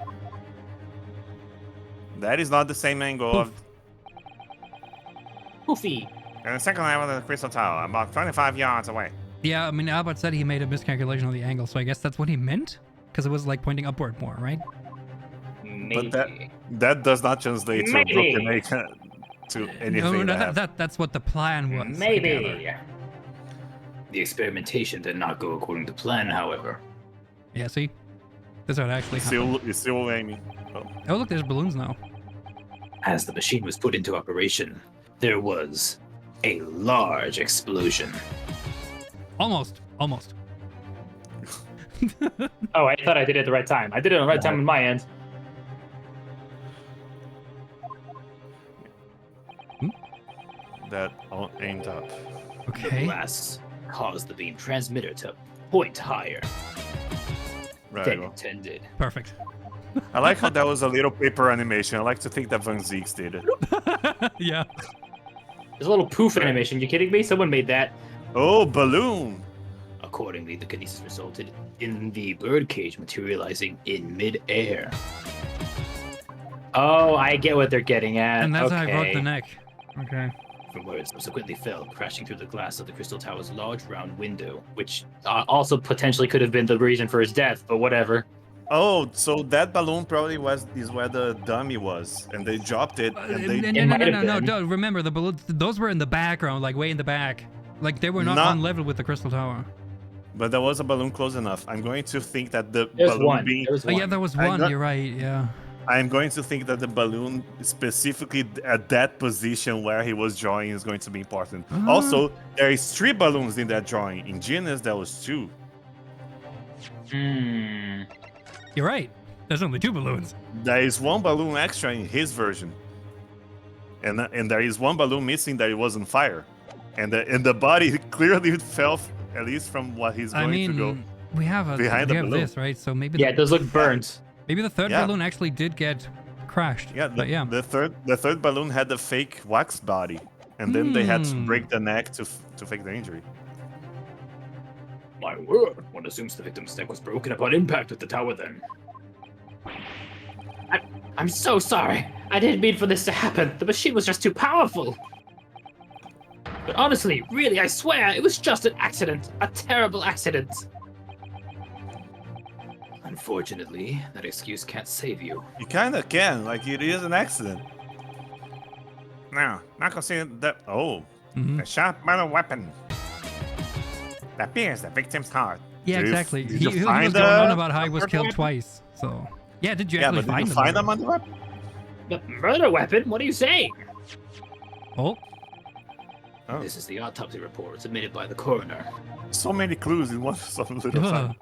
S3: That is not the same angle of.
S6: Poofy.
S3: And the second level of the crystal tower, about 25 yards away.
S1: Yeah, I mean, Albert said he made a miscalculation of the angle, so I guess that's what he meant? Because it was like pointing upward more, right?
S6: Maybe.
S3: But that does not translate to a broken neck to anything.
S1: No, that's what the plan was.
S6: Maybe.
S5: The experimentation did not go according to plan, however.
S1: Yeah, see? That's what actually happened.
S3: It's still aiming.
S1: Oh, look, there's balloons now.
S5: As the machine was put into operation, there was a large explosion.
S1: Almost.
S6: Oh, I thought I did it at the right time. I did it on the right time on my end.
S3: That all aimed up.
S5: The
S1: Okay.
S5: blast caused the beam transmitter to point higher
S3: Right.
S5: than intended.
S1: Perfect.
S3: I like how that was a little paper animation. I like to think that Van Zeeks did it.
S1: Yeah.
S6: There's a little poof animation. You kidding me? Someone made that.
S3: Oh, balloon!
S5: Accordingly, the kinesis resulted in the birdcage materializing in mid-air.
S6: Oh, I get what they're getting at.
S1: And that's
S6: okay.
S1: how I broke the neck. Okay.
S5: From where it subsequently fell, crashing through the glass of the crystal tower's large round window.
S6: Which also potentially could have been the reason for his death, but whatever.
S3: Oh, so that balloon probably is where the dummy was, and they dropped it, and they
S1: No. Remember, the balloons, those were in the background, like way in the back. Like they were not on level with the crystal tower.
S3: But there was a balloon close enough. I'm going to think that the
S6: There's
S3: balloon
S6: one.
S3: being.
S6: There's
S1: Oh,
S6: one.
S1: yeah, there was
S3: I'm
S1: one.
S3: not-
S1: You're right. Yeah.
S3: I'm going to think that the balloon specifically at that position where he was drawing is going to be important.
S1: Ah.
S3: Also, there is 3 balloons in that drawing. In Genius, there was 2.
S1: You're right. There's only 2 balloons.
S3: There is 1 balloon extra in his version, and there is 1 balloon missing that it was on fire, and the body clearly fell, at least from what he's going to go.
S1: We have
S3: behind the balloon.
S1: this, right? So maybe
S6: Yeah, it does look burnt.
S1: maybe the third
S3: Yeah.
S1: balloon actually did get crashed.
S3: Yeah,
S1: but yeah.
S3: the third balloon had the fake wax body, and then they had to break the neck to fake the injury.
S5: My word, one assumes the victim's neck was broken upon impact with the tower then.
S6: I'm so sorry. I didn't mean for this to happen. The machine was just too powerful. But honestly, really, I swear, it was just an accident. A terrible accident.
S5: Unfortunately, that excuse can't save you.
S3: You kinda can, like it is an accident. Now, not considering that. Oh, a sharp metal weapon. That pierced the victim's heart.
S1: Yeah,
S3: Did you-
S1: exactly.
S3: did
S1: He
S3: you
S1: was
S3: find
S1: going on about how
S3: the
S1: he was
S3: murder
S1: killed
S3: weapon?
S1: twice. So yeah, did you
S3: Yeah,
S1: actually
S3: but did
S1: find
S3: you
S1: the
S3: find
S1: murder
S3: them on the weapon?
S6: The murder weapon? What are you saying?
S1: Oh,
S3: Oh.
S5: This is the autopsy report submitted by the coroner.
S3: So many clues in one some little
S1: ugh.
S3: time.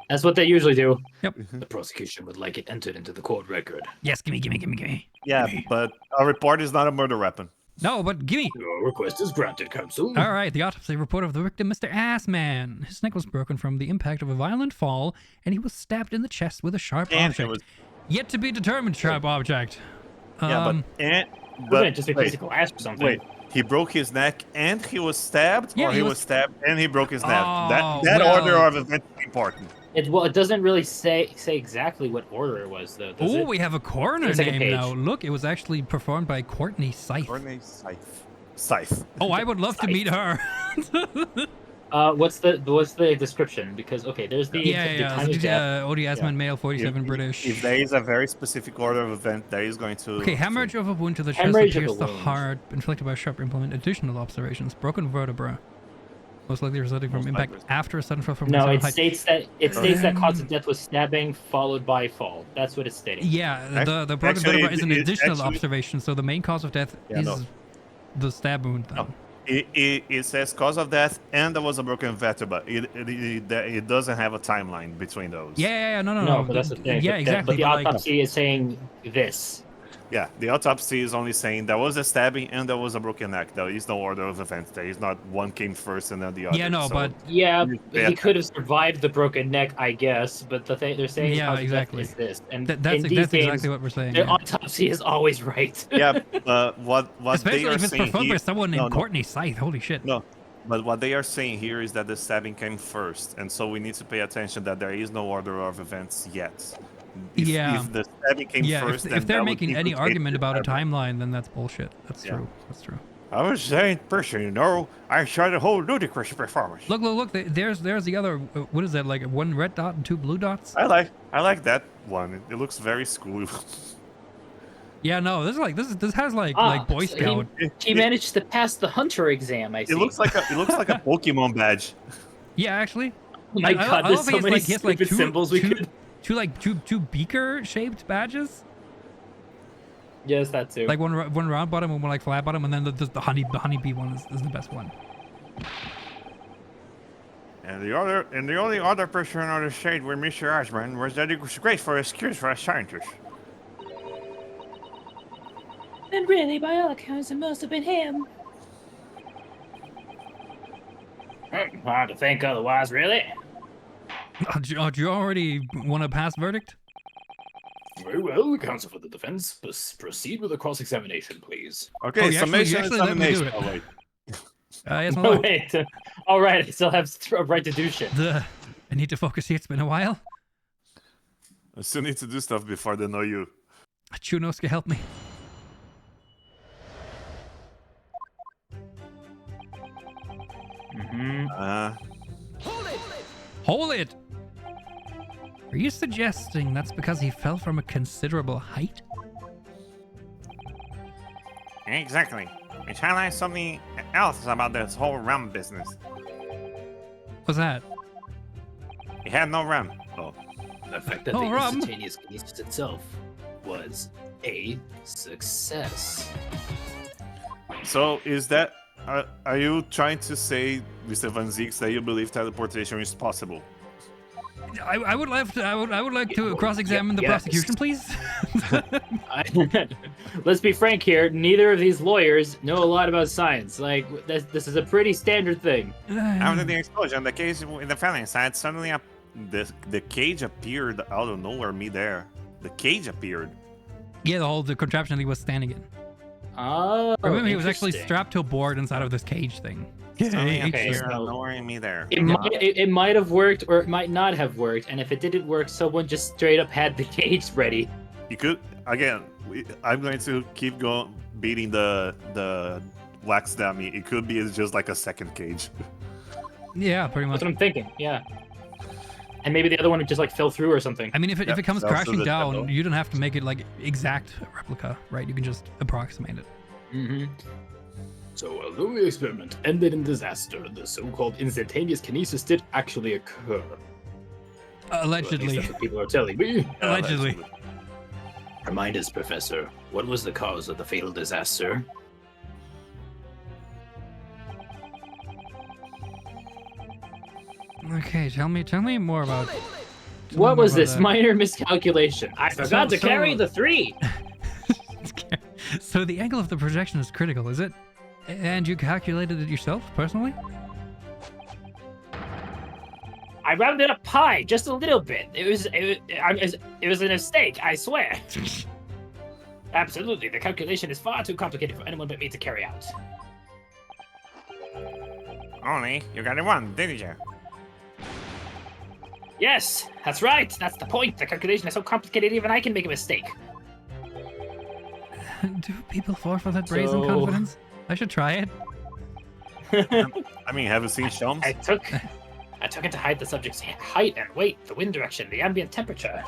S6: That's what they usually do.
S5: The prosecution would like it entered into the court record.
S1: Yes, gimme.
S3: Yeah, but a report is not a murder weapon.
S1: No, but gimme.
S5: Your request is granted, counsel.
S1: All right, the autopsy report of the victim, Mr. Assman. His neck was broken from the impact of a violent fall, and he was stabbed in the chest with a sharp
S3: And
S1: object.
S3: it was
S1: Yet to be determined sharp object.
S3: yeah,
S6: Wouldn't
S3: but
S6: it just be
S3: wait,
S6: physical ass or something?
S3: wait. He broke his neck and he was stabbed,
S1: Yeah,
S3: or
S1: he
S3: he
S1: was-
S3: was stabbed and he broke his neck.
S1: Oh,
S3: That
S1: well-
S3: order of events is important.
S6: It doesn't really say exactly what order it was, though. Does
S1: Oh,
S6: it?
S1: we have a coroner
S6: The second
S1: name
S6: page.
S1: now. Look, it was actually performed by Courtney Scythe.
S3: Courtney Scythe.
S1: Oh, I would love to
S6: Scythe.
S1: meet her.
S6: What's the description? Because okay, there's the
S1: yeah.
S6: time of death.
S1: Odie Asman, male, 47,
S3: If-
S1: British.
S3: If there is a very specific order of event, there is going to.
S1: Okay, hemorrhage of a wound to the chest that
S6: Hemorrhage of a
S1: pierced the
S6: wound.
S1: heart, inflicted by a sharp implement. Additional observations: broken vertebra, most likely resulting from
S3: Most
S1: impact
S3: likely.
S1: after a sudden fall from
S6: No,
S1: a
S6: it
S1: height.
S6: states that cause of death was stabbing followed by fall. That's what it's stating.
S1: Yeah, the broken
S3: Actually,
S1: vertebra is an
S3: it-
S1: additional
S3: actually-
S1: observation, so the main cause of death
S3: Yeah,
S1: is
S3: no.
S1: the stab wound. Then.
S3: No. It says cause of death and there was a broken vertebra. It doesn't have a timeline between those.
S1: Yeah, no.
S6: No, but that's the thing.
S1: Yeah,
S6: But
S1: exactly.
S6: But the
S1: like-
S6: autopsy is saying this.
S3: Yeah, the autopsy is only saying there was a stabbing and there was a broken neck. There is no order of events. There is not one came first and then the other.
S1: yeah, no,
S3: so-
S1: but
S6: Yeah,
S3: Yeah.
S6: he could have survived the broken neck, I guess. But the thing they're saying
S1: Yeah,
S6: cause of death
S1: exactly.
S6: is this, and
S1: that's
S6: in these games,
S1: exactly what we're saying.
S6: the
S1: yeah.
S6: autopsy is always right.
S3: yeah, what
S1: Especially
S3: they are
S1: if it's
S3: saying
S1: performed
S3: here,
S1: by someone named
S3: no, no.
S1: Courtney Scythe. Holy shit.
S3: No, but what they are saying here is that the stabbing came first, and so we need to pay attention that there is no order of events yet.
S1: Yeah.
S3: If the stabbing came
S1: Yeah,
S3: first,
S1: if
S3: then
S1: they're
S3: that would
S1: making any
S3: implicate
S1: argument
S3: the
S1: about a
S3: stabbing.
S1: timeline, then that's bullshit. That's
S3: Yeah.
S1: true. That's true.
S3: I was saying person, you know. I saw the whole ludicrous performance.
S1: Look. There's the other. What is that? Like one red dot and two blue dots?
S3: I like that one. It looks very school.
S1: Yeah, no. This has like Boy
S6: so
S1: Scout.
S6: He managed to pass the hunter exam. I see.
S3: It looks like a Pokemon badge.
S1: Yeah, actually.
S6: Oh my
S1: I
S6: god,
S1: love
S6: there's
S1: he
S6: so
S1: has,
S6: many
S1: he has, like,
S6: stupid symbols we could.
S1: two beaker shaped badges.
S6: Yes, that too.
S1: Like one round bottom and one like flat bottom, and then the honeybee one is the best one.
S3: And the only other person on the stage with Mr. Ashman was that it was great for excuse for a scientist.
S6: And really, by all accounts, it must have been him. Hard to think otherwise, really.
S1: Do you already want a pass verdict?
S5: Very well, counsel for the defense. Proceed with the cross-examination, please.
S3: Okay,
S1: Oh, you
S3: summation
S1: actually let me do
S3: examination.
S1: it.
S3: Oh, wait.
S1: Yes, my
S6: Oh,
S1: lord.
S6: wait. All right, I still have a right to do shit.
S1: I need to focus here. It's been a while.
S3: I still need to do stuff before they know you.
S1: Ryunosuke, help me. Hold it! Are you suggesting that's because he fell from a considerable height?
S3: Exactly. Which highlights something else about this whole rum business.
S1: What's that?
S3: He had no rum. Oh.
S5: The fact that
S1: Oh,
S5: the
S1: rum.
S5: instantaneous kinesis itself was a success.
S3: So is that? Are you trying to say, Mr. Van Zieks, that you believe teleportation is possible?
S1: I would like to. I would like to cross-examine the
S5: yes.
S1: prosecution, please.
S6: Let's be frank here. Neither of these lawyers know a lot about science. Like, this is a pretty standard thing.
S3: After the explosion, the cage in the felling side suddenly the cage appeared out of nowhere midair. The cage appeared.
S1: Yeah, the contraption that he was standing in.
S2: Oh,
S1: Remember, he was actually
S2: interesting.
S1: strapped to a board inside of this cage thing.
S3: Something
S1: Cage.
S2: okay,
S3: appeared
S2: so-
S3: ignoring me there.
S2: It might have worked or it might not have worked, and if it didn't work, someone just straight up had the cage ready.
S3: You could again. I'm going to keep going beating the wax dummy. It could be just like a second cage.
S1: Yeah, pretty much.
S2: That's what I'm thinking. Yeah. And maybe the other one just like fell through or something.
S1: I mean, if it
S3: Yep,
S1: comes
S3: that's
S1: crashing
S3: the
S1: down,
S3: demo.
S1: you don't have to make it like exact replica, right? You can just approximate it.
S2: Mm-hmm.
S5: So, although the experiment ended in disaster, the so-called instantaneous kinesis did actually occur. Well, at least
S1: Allegedly.
S5: that's what people are telling me.
S1: Allegedly.
S5: Remind us, Professor, what was the cause of the fatal disaster?
S1: Okay, tell me more about. tell me
S2: What
S1: more
S2: was
S1: about
S2: this
S1: that.
S2: minor miscalculation? I forgot to
S1: so-
S2: carry the 3.
S1: So the angle of the projection is critical, is it? And you calculated it yourself, personally?
S6: I rounded up pi just a little bit. It was a mistake, I swear. Absolutely, the calculation is far too complicated for anyone but me to carry out.
S3: Only you got it one, didn't you?
S6: Yes, that's right. That's the point. The calculation is so complicated, even I can make a mistake.
S1: Do people fall for that brazen
S2: So-
S1: confidence? I should try it.
S3: I mean, have you seen Shums?
S6: I took it to hide the subject's height and weight, the wind direction, the ambient temperature.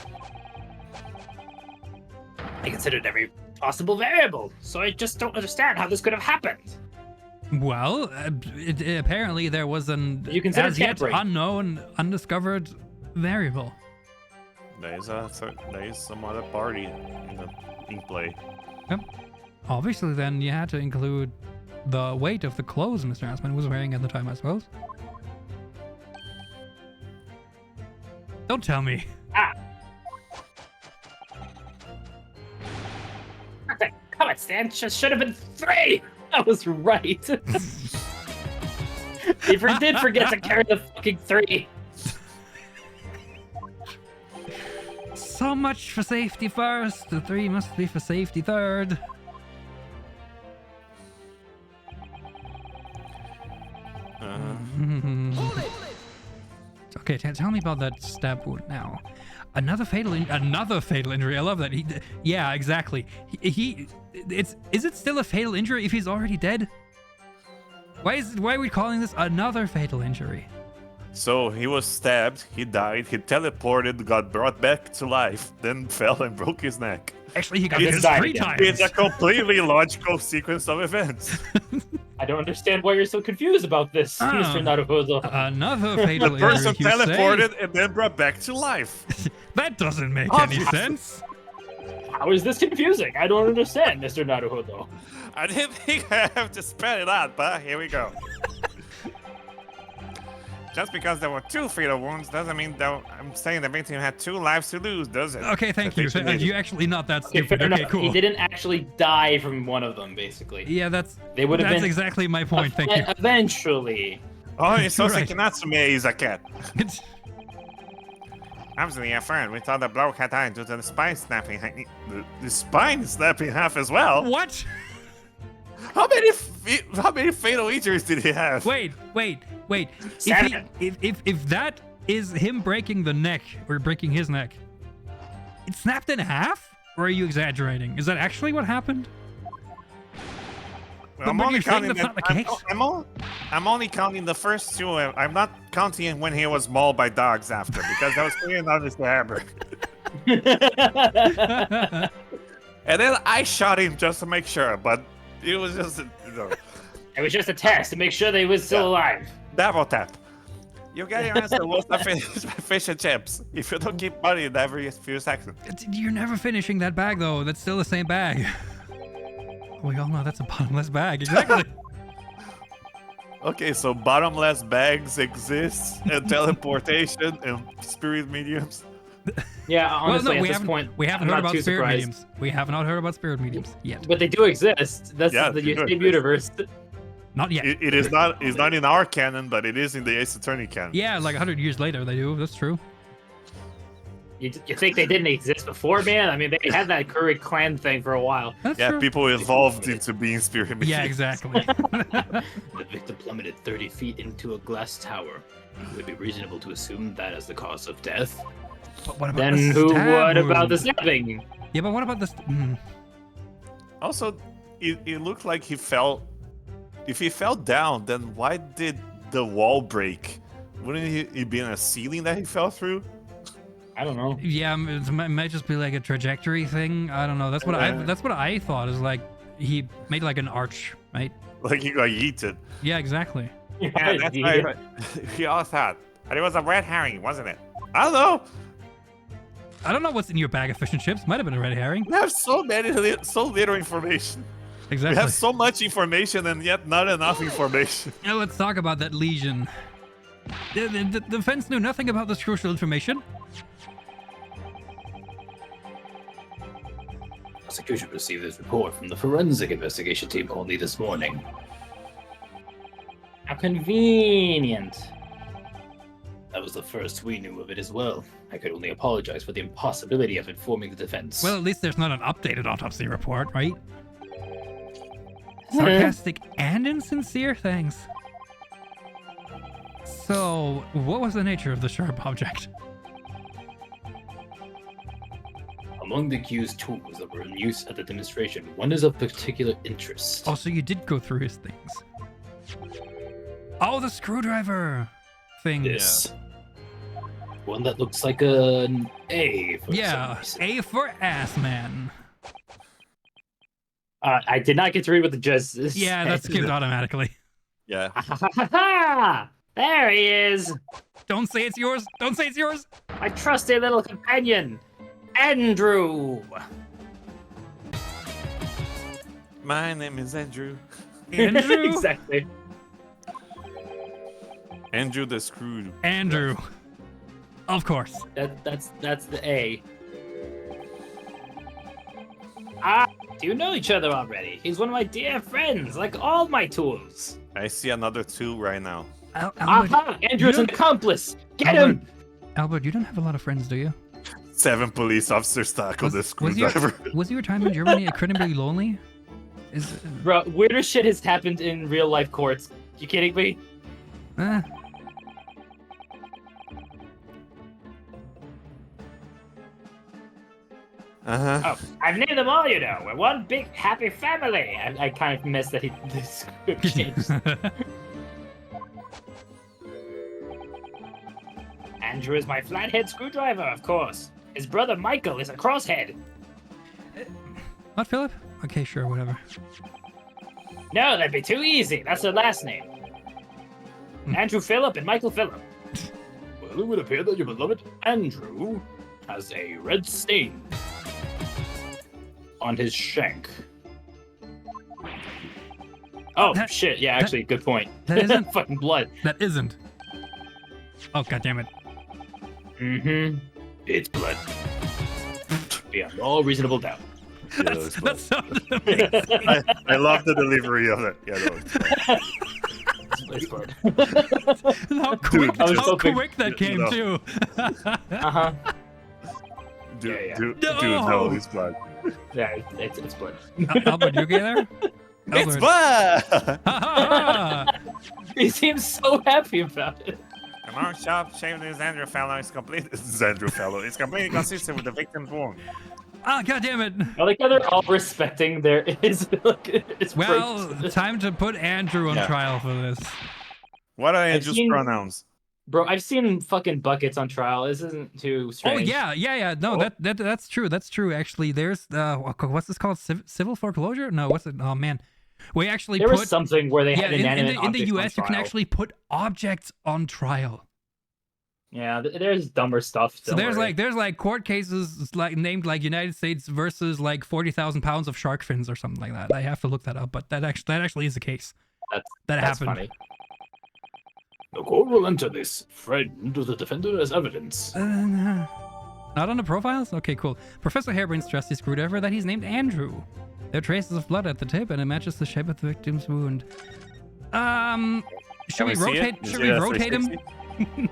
S6: I considered every possible variable, so I just don't understand how this could have happened.
S1: Well, apparently there was an
S2: You consider
S1: as yet
S2: tampering.
S1: unknown, undiscovered variable.
S3: There is some other party in play.
S1: Obviously, then you had to include the weight of the clothes Mr. Asman was wearing at the time, I suppose. Don't tell me.
S6: The comet stand just should have been 3.
S2: I was right. He did forget to carry the fucking 3.
S1: So much for safety first. The 3 must be for safety third. Okay, tell me about that stab wound now. Another fatal injury. I love that. Yeah, exactly. Is it still a fatal injury if he's already dead? Why are we calling this another fatal injury?
S3: So he was stabbed, he died, he teleported, got brought back to life, then fell and broke his neck.
S1: Actually, he got
S3: It's
S1: hit
S2: died
S1: 3
S2: again.
S1: times.
S3: It's a completely logical sequence of events.
S2: I don't understand why you're so confused about this, Mr. Naruhodo.
S1: Another
S3: The
S1: fatal
S3: person
S1: injury. you say?
S3: teleported and then brought back to life.
S1: That doesn't make any sense.
S2: How is this confusing? I don't understand, Mr. Naruhodo.
S3: I didn't think I have to spell it out, but here we go. Just because there were 2 fatal wounds doesn't mean that I'm saying the victim had 2 lives to lose, does it?
S1: Okay, thank you. You're actually not that
S2: Okay,
S1: stupid.
S2: fair
S1: Okay,
S2: enough.
S1: cool.
S2: He didn't actually die from one of them, basically.
S1: Yeah, that's
S2: They would have
S1: that's
S2: been
S1: exactly my point. Thank you.
S2: Eventually.
S3: Oh, it's so
S1: Right.
S3: Natsume is a cat. Absolutely, a friend. We thought the bloke had died due to the spine snapping. The spine snapping in half as well.
S1: What?
S3: How many fatal injuries did he have?
S1: Wait.
S6: Seven.
S1: If that is him breaking the neck or breaking his neck, it snapped in half? Or are you exaggerating? Is that actually what happened?
S3: I'm
S1: but
S3: only
S1: you're saying
S3: counting.
S1: that's not the case?
S3: I'm only counting the first 2. I'm not counting when he was mauled by dogs after, because that was clearly not Mr. Harebrayne. And then I shot him just to make sure, but it was just,
S6: It was just a test to make sure they was still alive.
S3: double tap. You get your answer once I finish my fish and chips. If you don't keep money in every few seconds.
S1: You're never finishing that bag, though. That's still the same bag. We all know that's a bottomless bag. Exactly.
S3: Okay, so bottomless bags exist, and teleportation, and spirit mediums.
S2: Yeah, honestly,
S1: we
S2: at this
S1: haven't,
S2: point,
S1: we haven't
S2: I'm
S1: heard
S2: not
S1: about
S2: too
S1: spirit
S2: surprised.
S1: mediums. We have not heard about spirit mediums yet.
S2: But they do exist. That's
S3: Yeah,
S2: the
S3: they do
S2: same
S3: exist.
S2: universe.
S1: Not yet.
S3: It is not. It's not in our canon, but it is in the Ace Attorney canon.
S1: Yeah, like 100 years later they do. That's true.
S6: You think they didn't exist before, man? I mean, they had that Curry clan thing for a while.
S1: That's
S3: Yeah,
S1: true.
S3: people evolved into being spirit machines.
S1: Yeah, exactly.
S5: The victim plummeted 30 feet into a glass tower. Would it be reasonable to assume that as the cause of death?
S1: But what about
S6: Then
S1: the
S6: what
S1: stab
S6: about the
S1: wound?
S6: stabbing?
S1: Yeah, but what about this?
S3: Also, it looked like he fell. If he fell down, then why did the wall break? Wouldn't he be in a ceiling that he fell through?
S6: I don't know.
S1: Yeah, it might just be like a trajectory thing. I don't know. That's what I thought is like he made like an arch, right?
S3: Like he got yeeted.
S1: Yeah, exactly.
S3: Yeah, that's right. He all thought. And it was a red herring, wasn't it? I don't know.
S1: I don't know what's in your bag of fish and chips. Might have been a red herring.
S3: We have so little information.
S1: Exactly.
S3: We have so much information and yet not enough information.
S1: Now let's talk about that lesion. The defense knew nothing about this crucial information.
S5: Prosecution received this report from the forensic investigation team only this morning.
S6: How convenient.
S5: That was the first we knew of it as well. I could only apologize for the impossibility of informing the defense.
S1: Well, at least there's not an updated autopsy report, right? Sarcastic and insincere, thanks. So, what was the nature of the sharp object?
S5: Among the accused tools that were in use at the demonstration, one is of particular interest.
S1: Oh, so you did go through his things. Oh, the screwdriver thing.
S5: This. One that looks like an A for
S1: Yeah,
S5: some reason.
S1: A for ass man.
S6: I did not get to read what the judge said.
S1: Yeah, that's skipped automatically.
S3: Yeah.
S6: There he is.
S1: Don't say it's yours. Don't say it's yours.
S6: My trusty little companion, Andrew.
S3: My name is Andrew.
S1: Andrew.
S6: Exactly.
S3: Andrew the Screwed.
S1: Andrew. Of course.
S6: That's the A. Do you know each other already? He's one of my dear friends, like all my tools.
S3: I see another two right now.
S1: Albert,
S6: Aha! Andrew's
S1: you
S6: an
S1: don't-
S6: accomplice. Get him!
S1: Albert, you don't have a lot of friends, do you?
S3: 7 police officers tackled the
S1: Was
S3: screwdriver.
S1: your time in Germany incredibly lonely?
S6: Bro, weirder shit has happened in real life courts. You kidding me?
S1: Eh.
S3: Uh-huh.
S6: Oh, I've named them all, you know. We're one big happy family. I kind of missed that the script changed. Andrew is my flathead screwdriver, of course. His brother Michael is a crosshead.
S1: Not Philip? Okay, sure, whatever.
S6: No, that'd be too easy. That's their last name. Andrew Phillip and Michael Phillip.
S5: Well, it would appear that your beloved Andrew has a red stain on his shank.
S6: Oh,
S1: That-
S6: shit. Yeah, actually, good point.
S1: That isn't-
S6: Fucking blood.
S1: That isn't. Oh, god damn it.
S6: Mm-hmm.
S5: It's blood. Beyond all reasonable doubt.
S1: That sounded amazing.
S3: I love the delivery of it. Yeah, no,
S6: It's blood.
S1: How quick,
S6: I was
S1: how
S6: hoping-
S1: quick that came,
S3: No.
S1: too.
S6: Uh-huh.
S3: dude,
S6: Yeah.
S3: dude,
S1: No.
S3: dude, no, it's blood.
S6: Yeah, it's blood.
S1: Albert, you okay there?
S3: It's
S1: Albert.
S3: blood!
S1: Ha, ha, ha.
S6: He seems so happy about it.
S3: A more sharp shaved this Andrew fellow is complete. This Andrew fellow is completely consistent with the victim's wound.
S1: Ah, god damn it.
S6: I like how they're all respecting their his
S1: Well,
S6: purposes.
S1: time to put Andrew on
S3: Yeah.
S1: trial for this.
S3: What are Andrew's
S6: seen-
S3: pronouns?
S6: Bro, I've seen fucking buckets on trial. This isn't too strange.
S1: Oh yeah. No,
S6: Oh.
S1: that's true. That's true. Actually, there's what's this called? Civil foreclosure? No, what's it? Oh man, we actually
S6: There
S1: put
S6: was something where they
S1: yeah
S6: had
S1: in
S6: inanimate
S1: the
S6: objects on
S1: U.S. you can
S6: trial.
S1: actually put objects on trial.
S6: Yeah, there's dumber stuff.
S1: So there's like court cases like named like United States versus like 40,000 pounds of shark fins or something like that. I have to look that up, but that actually is the case. That
S6: that's
S1: happened.
S6: funny.
S5: The court will enter this friend of the defendant as evidence.
S1: Not on the profiles? Okay, cool. Professor Harebrayne's trusty screwdriver that he's named Andrew. There are traces of blood at the tip, and it matches the shape of the victim's wound. Should we
S3: see it?
S1: rotate?
S3: Is
S1: Should
S3: it
S1: we
S3: a
S1: rotate him?
S3: 360?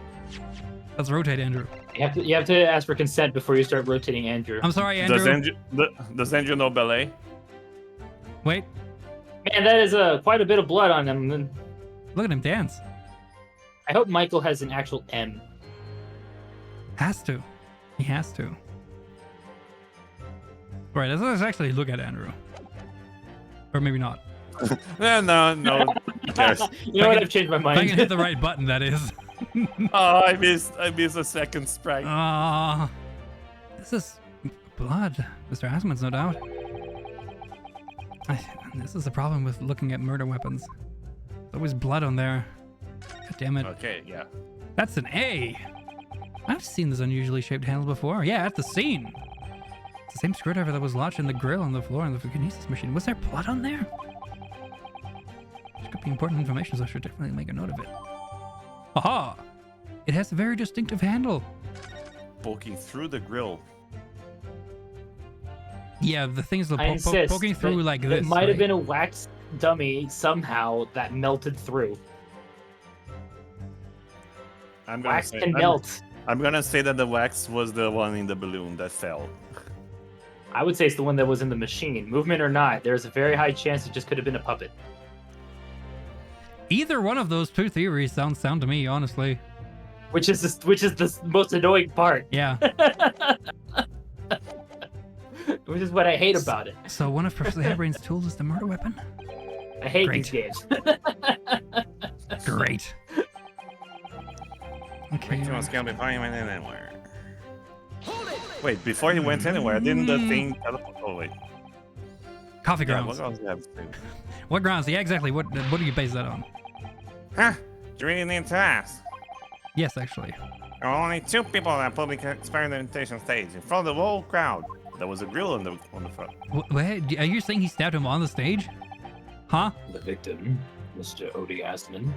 S1: Let's rotate Andrew.
S6: You have to ask for consent before you start rotating Andrew.
S1: I'm sorry, Andrew.
S3: Does Andrew know ballet?
S1: Wait,
S6: Man, that is quite a bit of blood on him.
S1: look at him dance.
S6: I hope Michael has an actual M.
S1: Has to. He has to. Right, let's actually look at Andrew. Or maybe not.
S3: No. Who cares?
S6: You know what? I've changed my
S1: If I can
S6: mind.
S1: hit the right button, that is.
S3: Oh, I missed a second sprite.
S1: This is blood, Mr. Asmund's no doubt. This is the problem with looking at murder weapons. There's always blood on there. God damn it.
S3: Okay, yeah.
S1: That's an A. I've seen this unusually shaped handle before. Yeah, at the scene. It's the same screwdriver that was lodged in the grill on the floor in the kinesis machine. Was there blood on there? This could be important information, so I should definitely make a note of it. Aha! It has a very distinctive handle.
S3: Poking through the grill.
S1: Yeah, the things that
S6: I insist
S1: poking through
S6: that
S1: like this.
S6: It might have
S1: right?
S6: been a wax dummy somehow that melted through.
S3: I'm gonna
S6: Wax
S3: say,
S6: can melt.
S3: I'm gonna say that the wax was the one in the balloon that fell.
S6: I would say it's the one that was in the machine. Movement or not, there's a very high chance it just could have been a puppet.
S1: Either one of those two theories sounds sound to me, honestly.
S6: Which is the most annoying part.
S1: Yeah.
S6: Which is what I hate about it.
S1: So one of Professor Harebrayne's tools is the murder weapon?
S6: I hate
S1: Great.
S6: these games.
S1: Great. Okay.
S3: Victims can be fine went anywhere. Wait, before he went anywhere, didn't the thing teleport? Oh wait.
S1: Coffee
S3: Yeah,
S1: grounds.
S3: what else do you have to say?
S1: What grounds? Yeah, exactly. What do you base that on?
S3: Huh? Do you really need to ask?
S1: Yes, actually.
S3: There were only 2 people at public experimentation stage in front of the whole crowd. There was a grill on the front.
S1: Wait, are you saying he stabbed him on the stage? Huh?
S5: The victim, Mr. Odie Asman,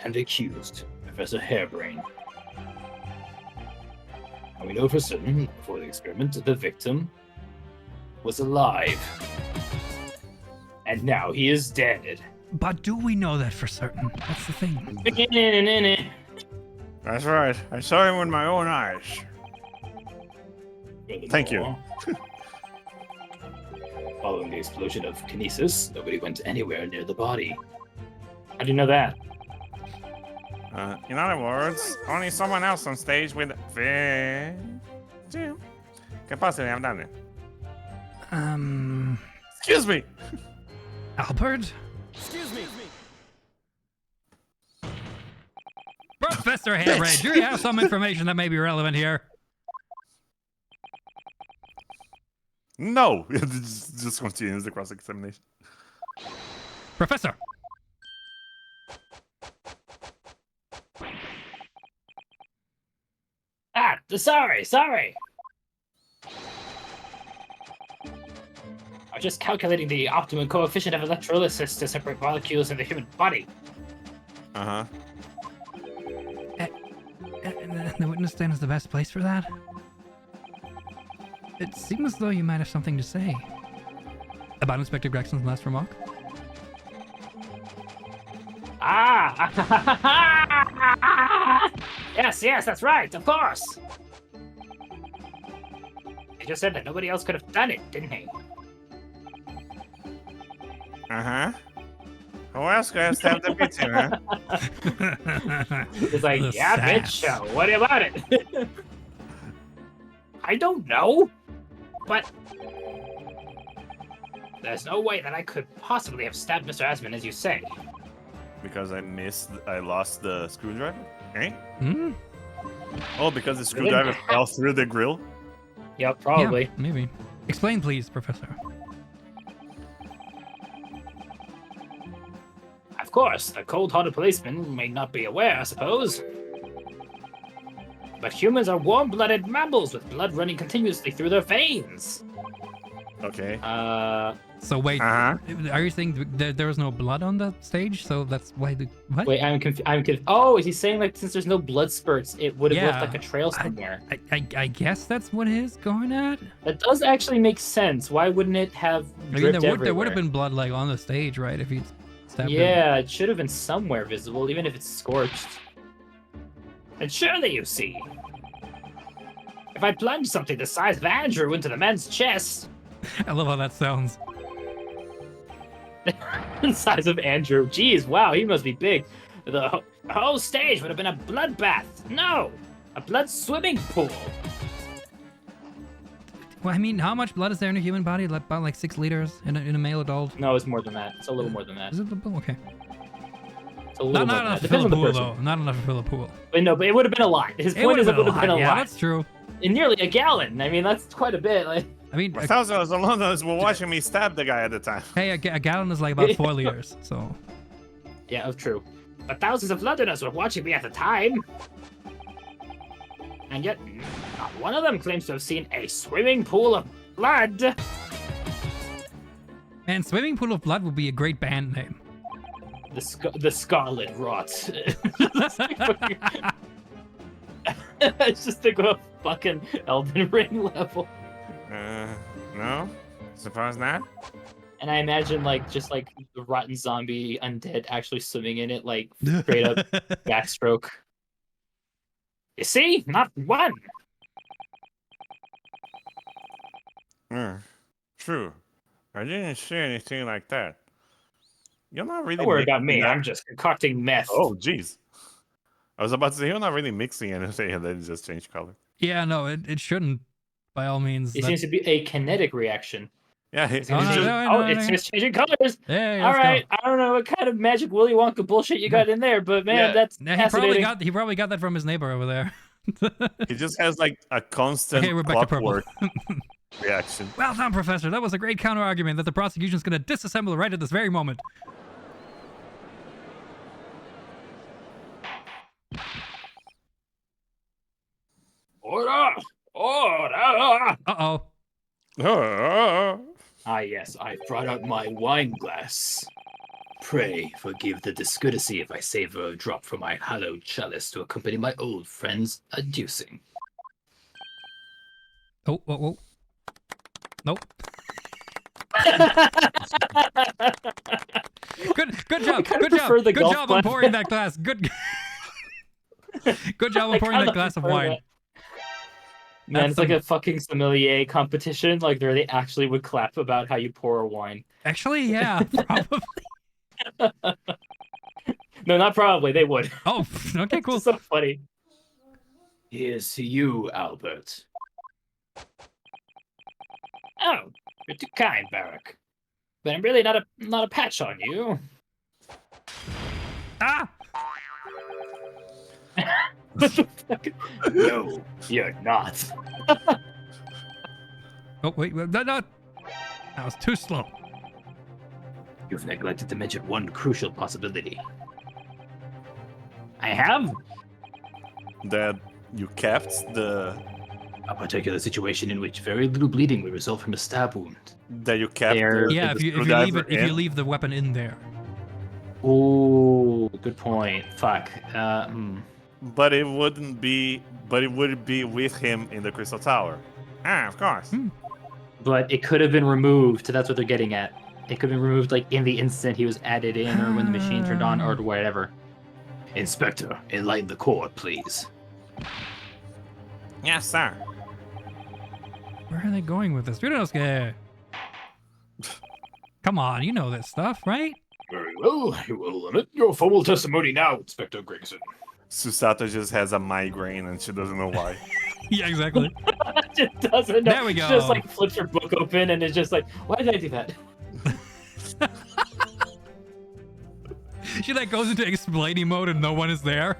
S5: and the accused, Professor Harebrayne. And we know for certain, before the experiment, the victim was alive. And now he is dead.
S1: But do we know that for certain? That's the thing.
S3: That's right. I saw him with my own eyes. Thank you.
S5: Following the explosion of kinesis, nobody went anywhere near the body.
S6: How do you know that?
S3: In other words, only someone else on stage with victim can possibly have done it. Excuse me.
S1: Albert?
S3: Excuse me.
S1: Professor Harebrayne, do you have some information that may be relevant here?
S3: No. Just continues the cross-examination.
S1: Professor!
S6: Sorry. I'm just calculating the optimum coefficient of electrolysis to separate molecules in the human body.
S3: Uh-huh.
S1: And the witness stand is the best place for that? It seems as though you might have something to say. About Inspector Gregson's last remark?
S6: Yes, that's right, of course. He just said that nobody else could have done it, didn't he?
S3: Uh-huh. Who else could have stabbed the victim, huh?
S6: It's like,
S1: The
S6: yeah,
S1: sass.
S6: bitch, what about it? I don't know, but there's no way that I could possibly have stabbed Mr. Asman, as you say.
S3: Because I lost the screwdriver? Eh?
S1: Hmm?
S3: Oh, because the screwdriver fell through the grill?
S6: Yep, probably.
S1: Yeah, maybe. Explain, please, Professor.
S6: Of course, the cold-hearted policeman may not be aware, I suppose. But humans are warm-blooded mammals with blood running continuously through their veins.
S3: Okay.
S1: So wait,
S3: Uh-huh.
S1: are you saying there was no blood on the stage? So that's why the what?
S6: Wait, I'm confused. Oh, is he saying like since there's no blood spurts, it would have
S1: Yeah,
S6: left like a trail somewhere?
S1: I guess that's what it is going at.
S6: That does actually make sense. Why wouldn't it have
S1: I mean,
S6: dripped
S1: there would
S6: everywhere?
S1: have been blood like on the stage, right? If you stabbed him.
S6: Yeah, it should have been somewhere visible, even if it's scorched. And surely you see, If I plunge something the size of Andrew into the man's chest,
S1: I love how that sounds.
S6: the size of Andrew, geez, wow, he must be big. The whole stage would have been a bloodbath. No, a blood swimming pool.
S1: Well, I mean, how much blood is there in a human body? About like 6 liters in a male adult?
S6: No, it's more than that. It's a little more than that.
S1: Is it the pool? Okay.
S6: It's a little
S1: Not
S6: more than
S1: enough
S6: that.
S1: to fill
S6: Depends
S1: a
S6: on the
S1: pool,
S6: person.
S1: though. Not enough to fill a pool.
S6: But no, but it would have been a lot. His point is it would have been a
S1: Yeah,
S6: lot.
S1: that's true.
S6: In nearly a gallon. I mean, that's quite a bit. Like,
S1: I mean,
S3: Thousands of Londoners were watching me stab the guy at the time.
S1: hey, a gallon is like about 4 liters, so...
S6: yeah, true. But thousands of Londoners were watching me at the time. And yet, not one of them claims to have seen a swimming pool of blood.
S1: And Swimming Pool of Blood would be a great band name.
S6: The Scarlet Rot. It's just to go fucking Elden Ring level.
S3: No? Suppose not?
S6: And I imagine just like the rotten zombie undead actually swimming in it, like straight up backstroke. You see? Not one.
S3: True. I didn't see anything like that. You're not really
S6: Don't worry about
S3: mixing
S6: me.
S3: that-
S6: I'm just concocting meth.
S3: Oh, jeez. I was about to say, you're not really mixing anything and then it just changed color.
S1: Yeah, no, it shouldn't, by all means.
S6: It seems to be a kinetic reaction.
S3: Yeah,
S6: It's
S1: Oh,
S6: just,
S1: no,
S6: it's just changing colors.
S1: Hey,
S6: All
S1: let's
S6: right,
S1: go.
S6: I don't know what kind of magic Willy Wonka bullshit you got in there, but man,
S3: Yeah.
S6: that's
S1: Yeah,
S6: fascinating.
S1: he probably got that from his neighbor over there.
S3: he just has like a constant
S1: Okay, we're back to purple.
S3: clockwork reaction.
S1: Well done, Professor. That was a great counter argument that the prosecution's going to disassemble right at this very moment.
S6: Order! Order!
S1: Uh-oh.
S6: Ah, yes, I brought out my wine glass. Pray forgive the discourtesy if I savor a drop from my hallowed chalice to accompany my old friend's adducing.
S1: Oh, oh, oh. Nope. Good job.
S6: kinda
S1: Good job.
S6: prefer the
S1: Good
S6: golf
S1: job on
S6: clap.
S1: pouring that glass. Good Good job
S6: I
S1: on pouring that
S6: kinda
S1: glass of
S6: prefer
S1: wine.
S6: that. Man,
S1: That's
S6: it's like
S1: some-
S6: a fucking sommelier competition, like where they actually would clap about how you pour a wine.
S1: Actually, yeah, probably.
S6: No, not probably, they would.
S1: Oh, okay, cool.
S6: It's so funny. Here's to you, Albert. Oh, you're too kind, Barak. But I'm really not a patch on you.
S1: Ah!
S6: What the fuck? No, you're not.
S1: Oh, wait, that was too slow.
S6: You've neglected to mention one crucial possibility. I have
S3: That you kept
S6: a particular situation in which very little bleeding will result from a stab wound.
S3: that you kept
S6: There-
S3: the,
S1: Yeah,
S3: the
S1: if you
S3: screwdriver
S1: leave
S3: in.
S1: the weapon in there.
S6: Oh, good point. Fuck.
S3: But it would be with him in the Crystal Tower. Ah, of course.
S6: But it could have been removed. That's what they're getting at. It could have been removed like in the instant he was added in, or when the machine turned on, or whatever. Inspector, enlighten the court, please.
S3: Yes, sir.
S1: Where are they going with this? Ryunosuke! Come on, you know this stuff, right?
S5: Very well, you will limit your formal testimony now, Inspector Gregson.
S3: Susato just has a migraine and she doesn't know why.
S1: Yeah, exactly.
S6: Just doesn't know.
S1: There we
S6: She
S1: go.
S6: just like flips her book open and is just like, why did I do that?
S1: She like goes into explaining mode and no one is there.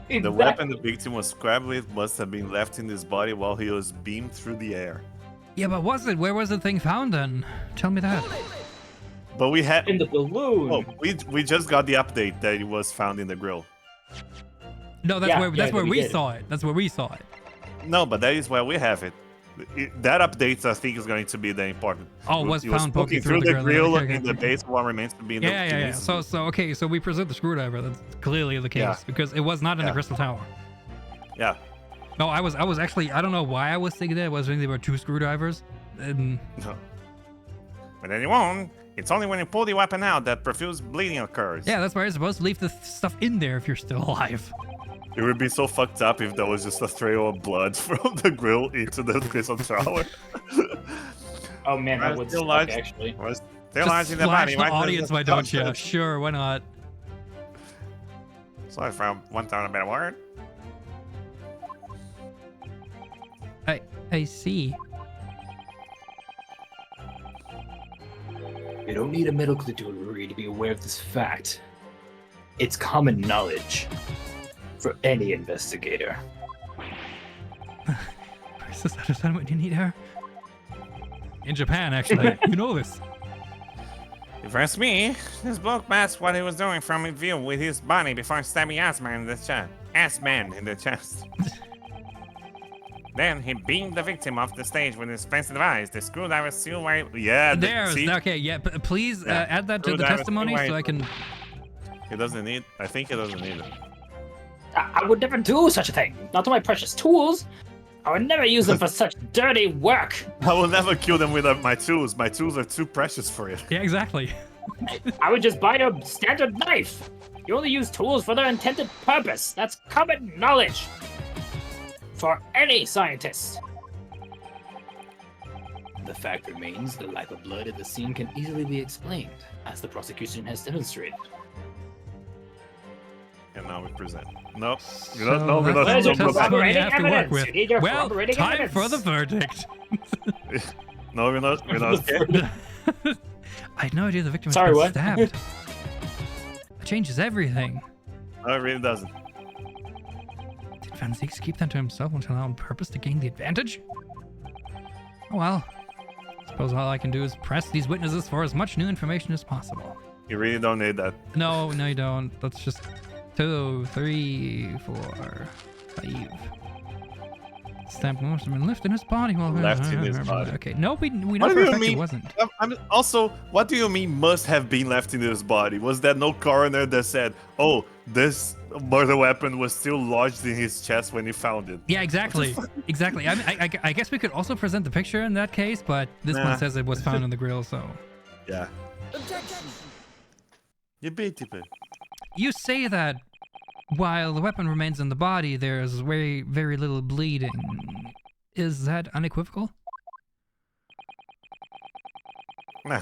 S3: The weapon the victim was stabbed with must have been left in his body while he was beamed through the air.
S1: Yeah, but where was the thing found then? Tell me that.
S3: But we had
S6: in the balloon.
S3: oh, we just got the update that it was found in the grill.
S1: No, that's
S6: Yeah,
S1: where
S6: yeah, we
S1: we
S6: did.
S1: saw it. That's where we saw it.
S3: No, but that is where we have it. That update I think is going to be the important.
S1: Oh, was
S3: It was
S1: found
S3: poking
S1: poking
S3: through the grill
S1: Okay,
S3: in the
S1: okay.
S3: base of what remains to be in the
S1: Yeah, yeah, yeah. So okay, so we present the screwdriver. That's clearly the case
S3: Yeah.
S1: because it was not in the
S3: Yeah.
S1: Crystal Tower.
S3: yeah.
S1: No, I was actually, I don't know why I was thinking that. I was thinking there were 2 screwdrivers. And
S3: No. But then you won't. It's only when you pull the weapon out that profuse bleeding occurs.
S1: yeah, that's why you're supposed to leave the stuff in there if you're still alive.
S3: It would be so fucked up if there was just a trail of blood from the grill into the crystal shower.
S6: Oh man, that would
S3: Still
S6: suck,
S3: large.
S6: actually.
S3: Still
S1: Just
S3: large in the
S1: splash
S3: body.
S1: the audience, why don't you? Sure, why not?
S3: Sorry for one time a better word.
S1: I see.
S2: You don't need a medical degree to be aware of this fact. It's common knowledge for any investigator.
S1: Princess understand what you need her? In Japan, actually. You know this.
S3: If you ask me, this bloke masked what he was doing from view with his body before stabbing Assman in the chest. Assman in the chest. Then he beamed the victim off the stage with his fancy device. The screwdriver still where. Yeah, see?
S1: Okay, yeah, please
S3: Yeah.
S1: add that to the
S3: Screwdriver
S1: testimony
S3: still
S1: so I can.
S3: He doesn't need. I think he doesn't need it.
S2: I would never do such a thing. Not to my precious tools. I would never use them for such dirty work.
S3: I will never kill them with my tools. My tools are too precious for it.
S1: Yeah, exactly.
S2: I would just buy a standard knife. You only use tools for their intended purpose. That's common knowledge. For any scientist. The fact remains the lack of blood at the scene can easily be explained, as the prosecution has demonstrated.
S3: And now we present. Nope.
S1: So
S3: We're not.
S1: that's
S2: Where's
S1: the
S2: your
S1: testimony I
S2: corroborating
S1: have to work
S2: evidence?
S1: with.
S2: You need your
S1: Well,
S2: corroborating
S1: time
S2: evidence.
S1: for the verdict.
S3: No, we're not. We're not.
S1: I had no idea the victim was
S2: Sorry,
S1: been
S2: what?
S1: stabbed. That changes everything.
S3: No, it really doesn't.
S1: Did Van Zieks keep that to himself until now on purpose to gain the advantage? Oh well. Suppose all I can do is press these witnesses for as much new information as possible.
S3: You really don't need that.
S1: No, you don't. That's just 2, 3, 4, 5. Stamp must have been left in his body while
S3: Left in his body.
S1: Okay, no, we know
S3: What
S1: for
S3: do
S1: a
S3: you
S1: fact
S3: mean?
S1: it wasn't.
S3: Also, what do you mean must have been left in his body? Was there no coroner that said, "Oh, this murder weapon was still lodged in his chest when he found it"?
S1: Yeah, exactly. Exactly. I guess we could also present the picture in that case, but this
S3: Nah.
S1: one says it was found in the grill, so.
S3: Yeah. You beat it.
S1: You say that while the weapon remains in the body, there's very, very little bleeding. Is that unequivocal?
S3: No.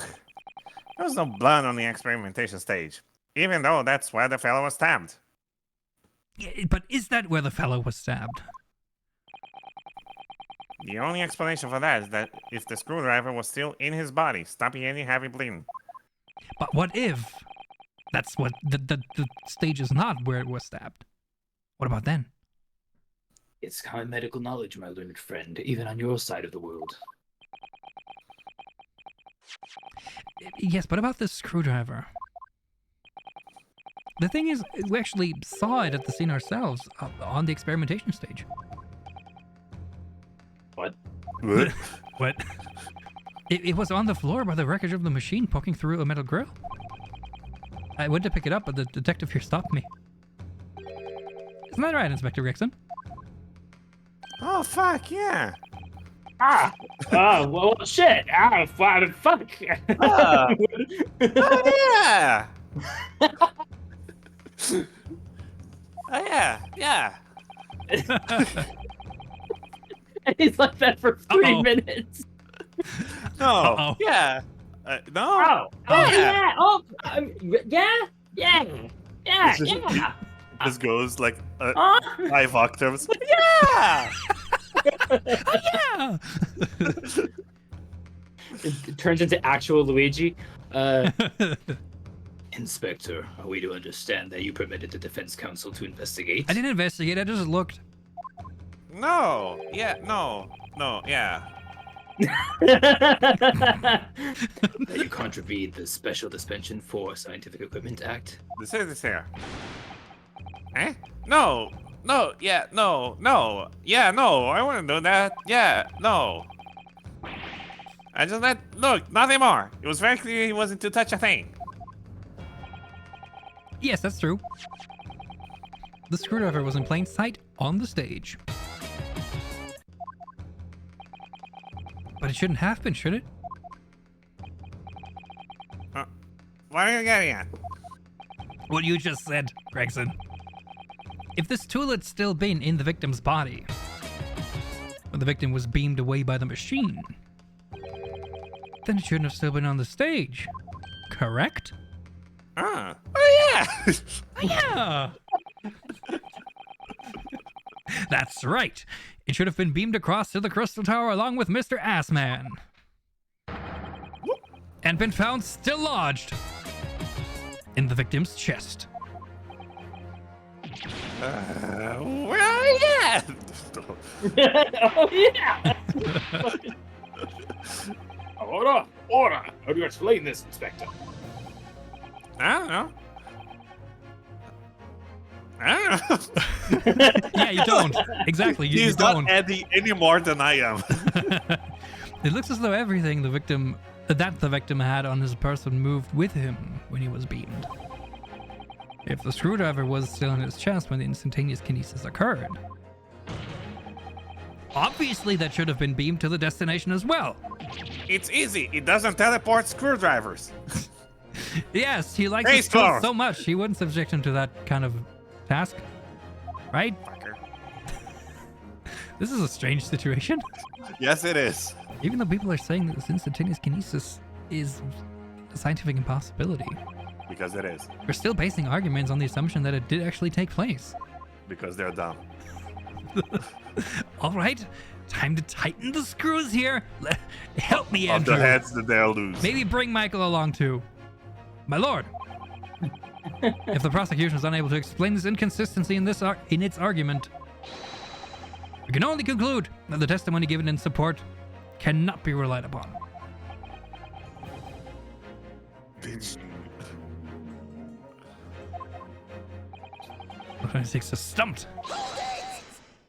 S3: There was no blood on the experimentation stage, even though that's where the fellow was stabbed.
S1: Yeah, but is that where the fellow was stabbed?
S3: The only explanation for that is that if the screwdriver was still in his body, stopping any heavy bleeding.
S1: But what if that's what the stage is not where it was stabbed? What about then?
S2: It's common medical knowledge, my learned friend, even on your side of the world.
S1: Yes, but about this screwdriver. The thing is, we actually saw it at the scene ourselves on the experimentation stage.
S2: What?
S3: What?
S1: What? It was on the floor by the wreckage of the machine poking through a metal grill. I went to pick it up, but the detective here stopped me. Isn't that right, Inspector Gregson?
S3: Oh, fuck, yeah.
S2: Ah! Oh, well, shit! Ah, fuck!
S3: Ah. Oh, yeah. Oh, yeah.
S2: And he's like that for 3
S1: Uh-oh.
S2: minutes.
S3: No.
S1: Uh-oh.
S3: Yeah. No.
S2: Oh,
S3: yeah.
S2: Yeah.
S3: This goes like
S2: Oh,
S3: 5 octaves. Yeah.
S1: Yeah!
S6: It turns into actual Luigi.
S2: Inspector, are we to understand that you permitted the defense counsel to investigate?
S1: I didn't investigate, I just looked.
S3: No. Yeah. No. Yeah.
S2: That you contravened the Special Suspension for Scientific Equipment Act?
S3: This is here. Eh? No. Yeah. No. Yeah. No. I wouldn't do that. Yeah. No. I just look. Nothing more. It was very clear he wasn't to touch a thing.
S1: Yes, that's true. The screwdriver was in plain sight on the stage. But it shouldn't have been, should it?
S3: What are you getting at?
S1: What you just said, Gregson. If this tool had still been in the victim's body, when the victim was beamed away by the machine, then it shouldn't have still been on the stage. Correct?
S3: Ah. Oh, yeah.
S1: Yeah! That's right. It should have been beamed across to the Crystal Tower along with Mr. Assman. And been found still lodged in the victim's chest.
S3: Well, yeah.
S2: Oh, yeah! Order! Order! How do you explain this, Inspector?
S3: I don't know.
S1: Yeah, you don't. Exactly, you
S3: He's
S1: don't.
S3: not Eddie any more than I am.
S1: It looks as though everything the victim had on his person moved with him when he was beamed. If the screwdriver was still in his chest when the instantaneous kinesis occurred, obviously that should have been beamed to the destination as well.
S3: It's easy. It doesn't teleport screwdrivers.
S1: Yes, he likes
S3: Hey,
S1: his tools
S3: Star.
S1: so much, he wouldn't subject him to that kind of task. Right?
S3: Fucker.
S1: This is a strange situation.
S3: Yes, it is.
S1: Even though people are saying that this instantaneous kinesis is a scientific impossibility,
S3: Because it is.
S1: we're still basing arguments on the assumption that it did actually take place.
S3: Because they're dumb.
S1: All right, time to tighten the screws here. Help me,
S3: Of
S1: Andrew.
S3: the heads that they'll lose.
S1: Maybe bring Michael along too. My lord, if the prosecution is unable to explain this inconsistency in its argument, we can only conclude that the testimony given in support cannot be relied upon.
S3: Bitch.
S1: 26 is stumped.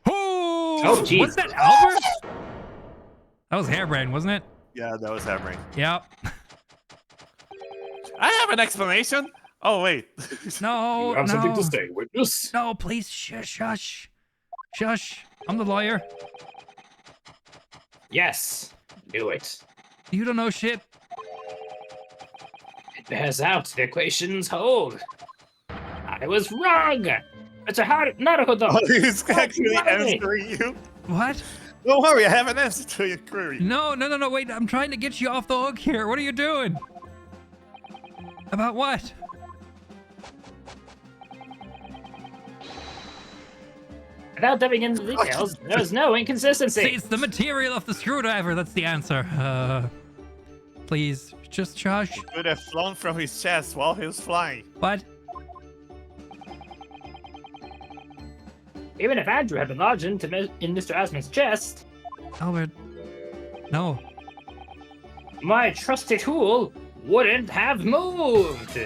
S2: Oh, jeez.
S1: Was that Albert? That was Harebrayne, wasn't it?
S3: Yeah, that was Harebrayne.
S1: Yeah.
S3: I have an explanation. Oh, wait.
S1: No,
S5: You have
S1: no.
S5: something to say, witness?
S1: No, please, shush. Shush. I'm the lawyer.
S2: Yes, knew it.
S1: You don't know shit.
S2: It bears out the equations hold. I was wrong. It's a hard Naruhodo.
S3: Oh, he's actually
S2: Why?
S3: answering you.
S1: What?
S3: Don't worry, I have an answer to your query.
S1: No, wait. I'm trying to get you off the hook here. What are you doing? About what?
S2: Without diving into the details, there's no
S1: See,
S2: inconsistency.
S1: it's the material of the screwdriver that's the answer. Please, just shush.
S3: Could have flown from his chest while he was flying.
S1: What?
S2: Even if Andrew had been lodged in Mr. Asman's chest,
S1: Albert. No.
S2: my trusty tool wouldn't have moved.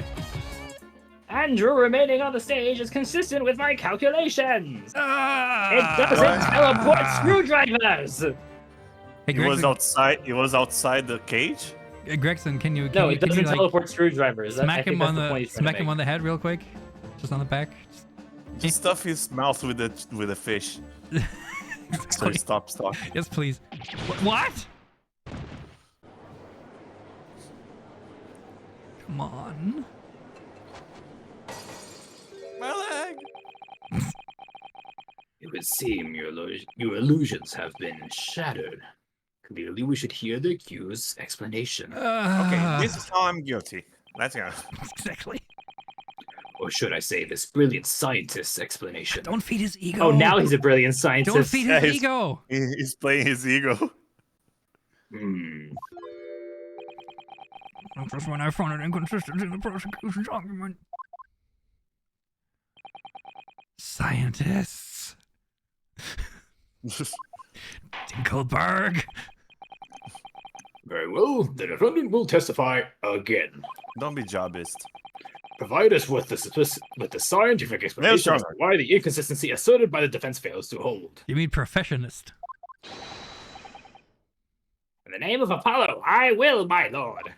S2: Andrew remaining on the stage is consistent with my calculations. It doesn't teleport screwdrivers.
S1: Hey,
S3: He was
S1: Gregson,
S3: outside. He was outside the cage.
S1: Gregson, can you
S2: No, it
S1: can
S2: doesn't
S1: you, like,
S2: teleport screwdrivers. I
S1: smack
S2: think
S1: him
S2: that's
S1: on
S2: the
S1: the
S2: point he's trying to
S1: smack him
S2: make.
S1: on the head real quick? Just on the back.
S3: Just stuff his mouth with the fish, so he stops talking.
S1: Yes, please. What? Come on.
S3: My leg.
S5: It would seem your illusions have been shattered. Clearly, we should hear the accused's explanation.
S3: Okay, this is how I'm guilty. Let's go.
S1: Exactly.
S5: Or should I say, this brilliant scientist's explanation?
S1: Don't feed his ego.
S2: Oh, now he's a brilliant
S1: Don't
S2: scientist.
S1: feed
S3: Yeah,
S1: his
S3: he's-
S1: ego.
S3: He's playing his ego.
S5: Hmm.
S1: Just when I found an inconsistency in the prosecution's argument. Scientists. Dinkelberg.
S5: Very well, the defendant will testify again.
S3: Don't be jobbist.
S5: Provide us with the scientific explanation as to
S3: sure.
S5: why the inconsistency asserted by the defense fails to hold.
S1: You mean professionist?
S2: In the name of Apollo, I will, my lord.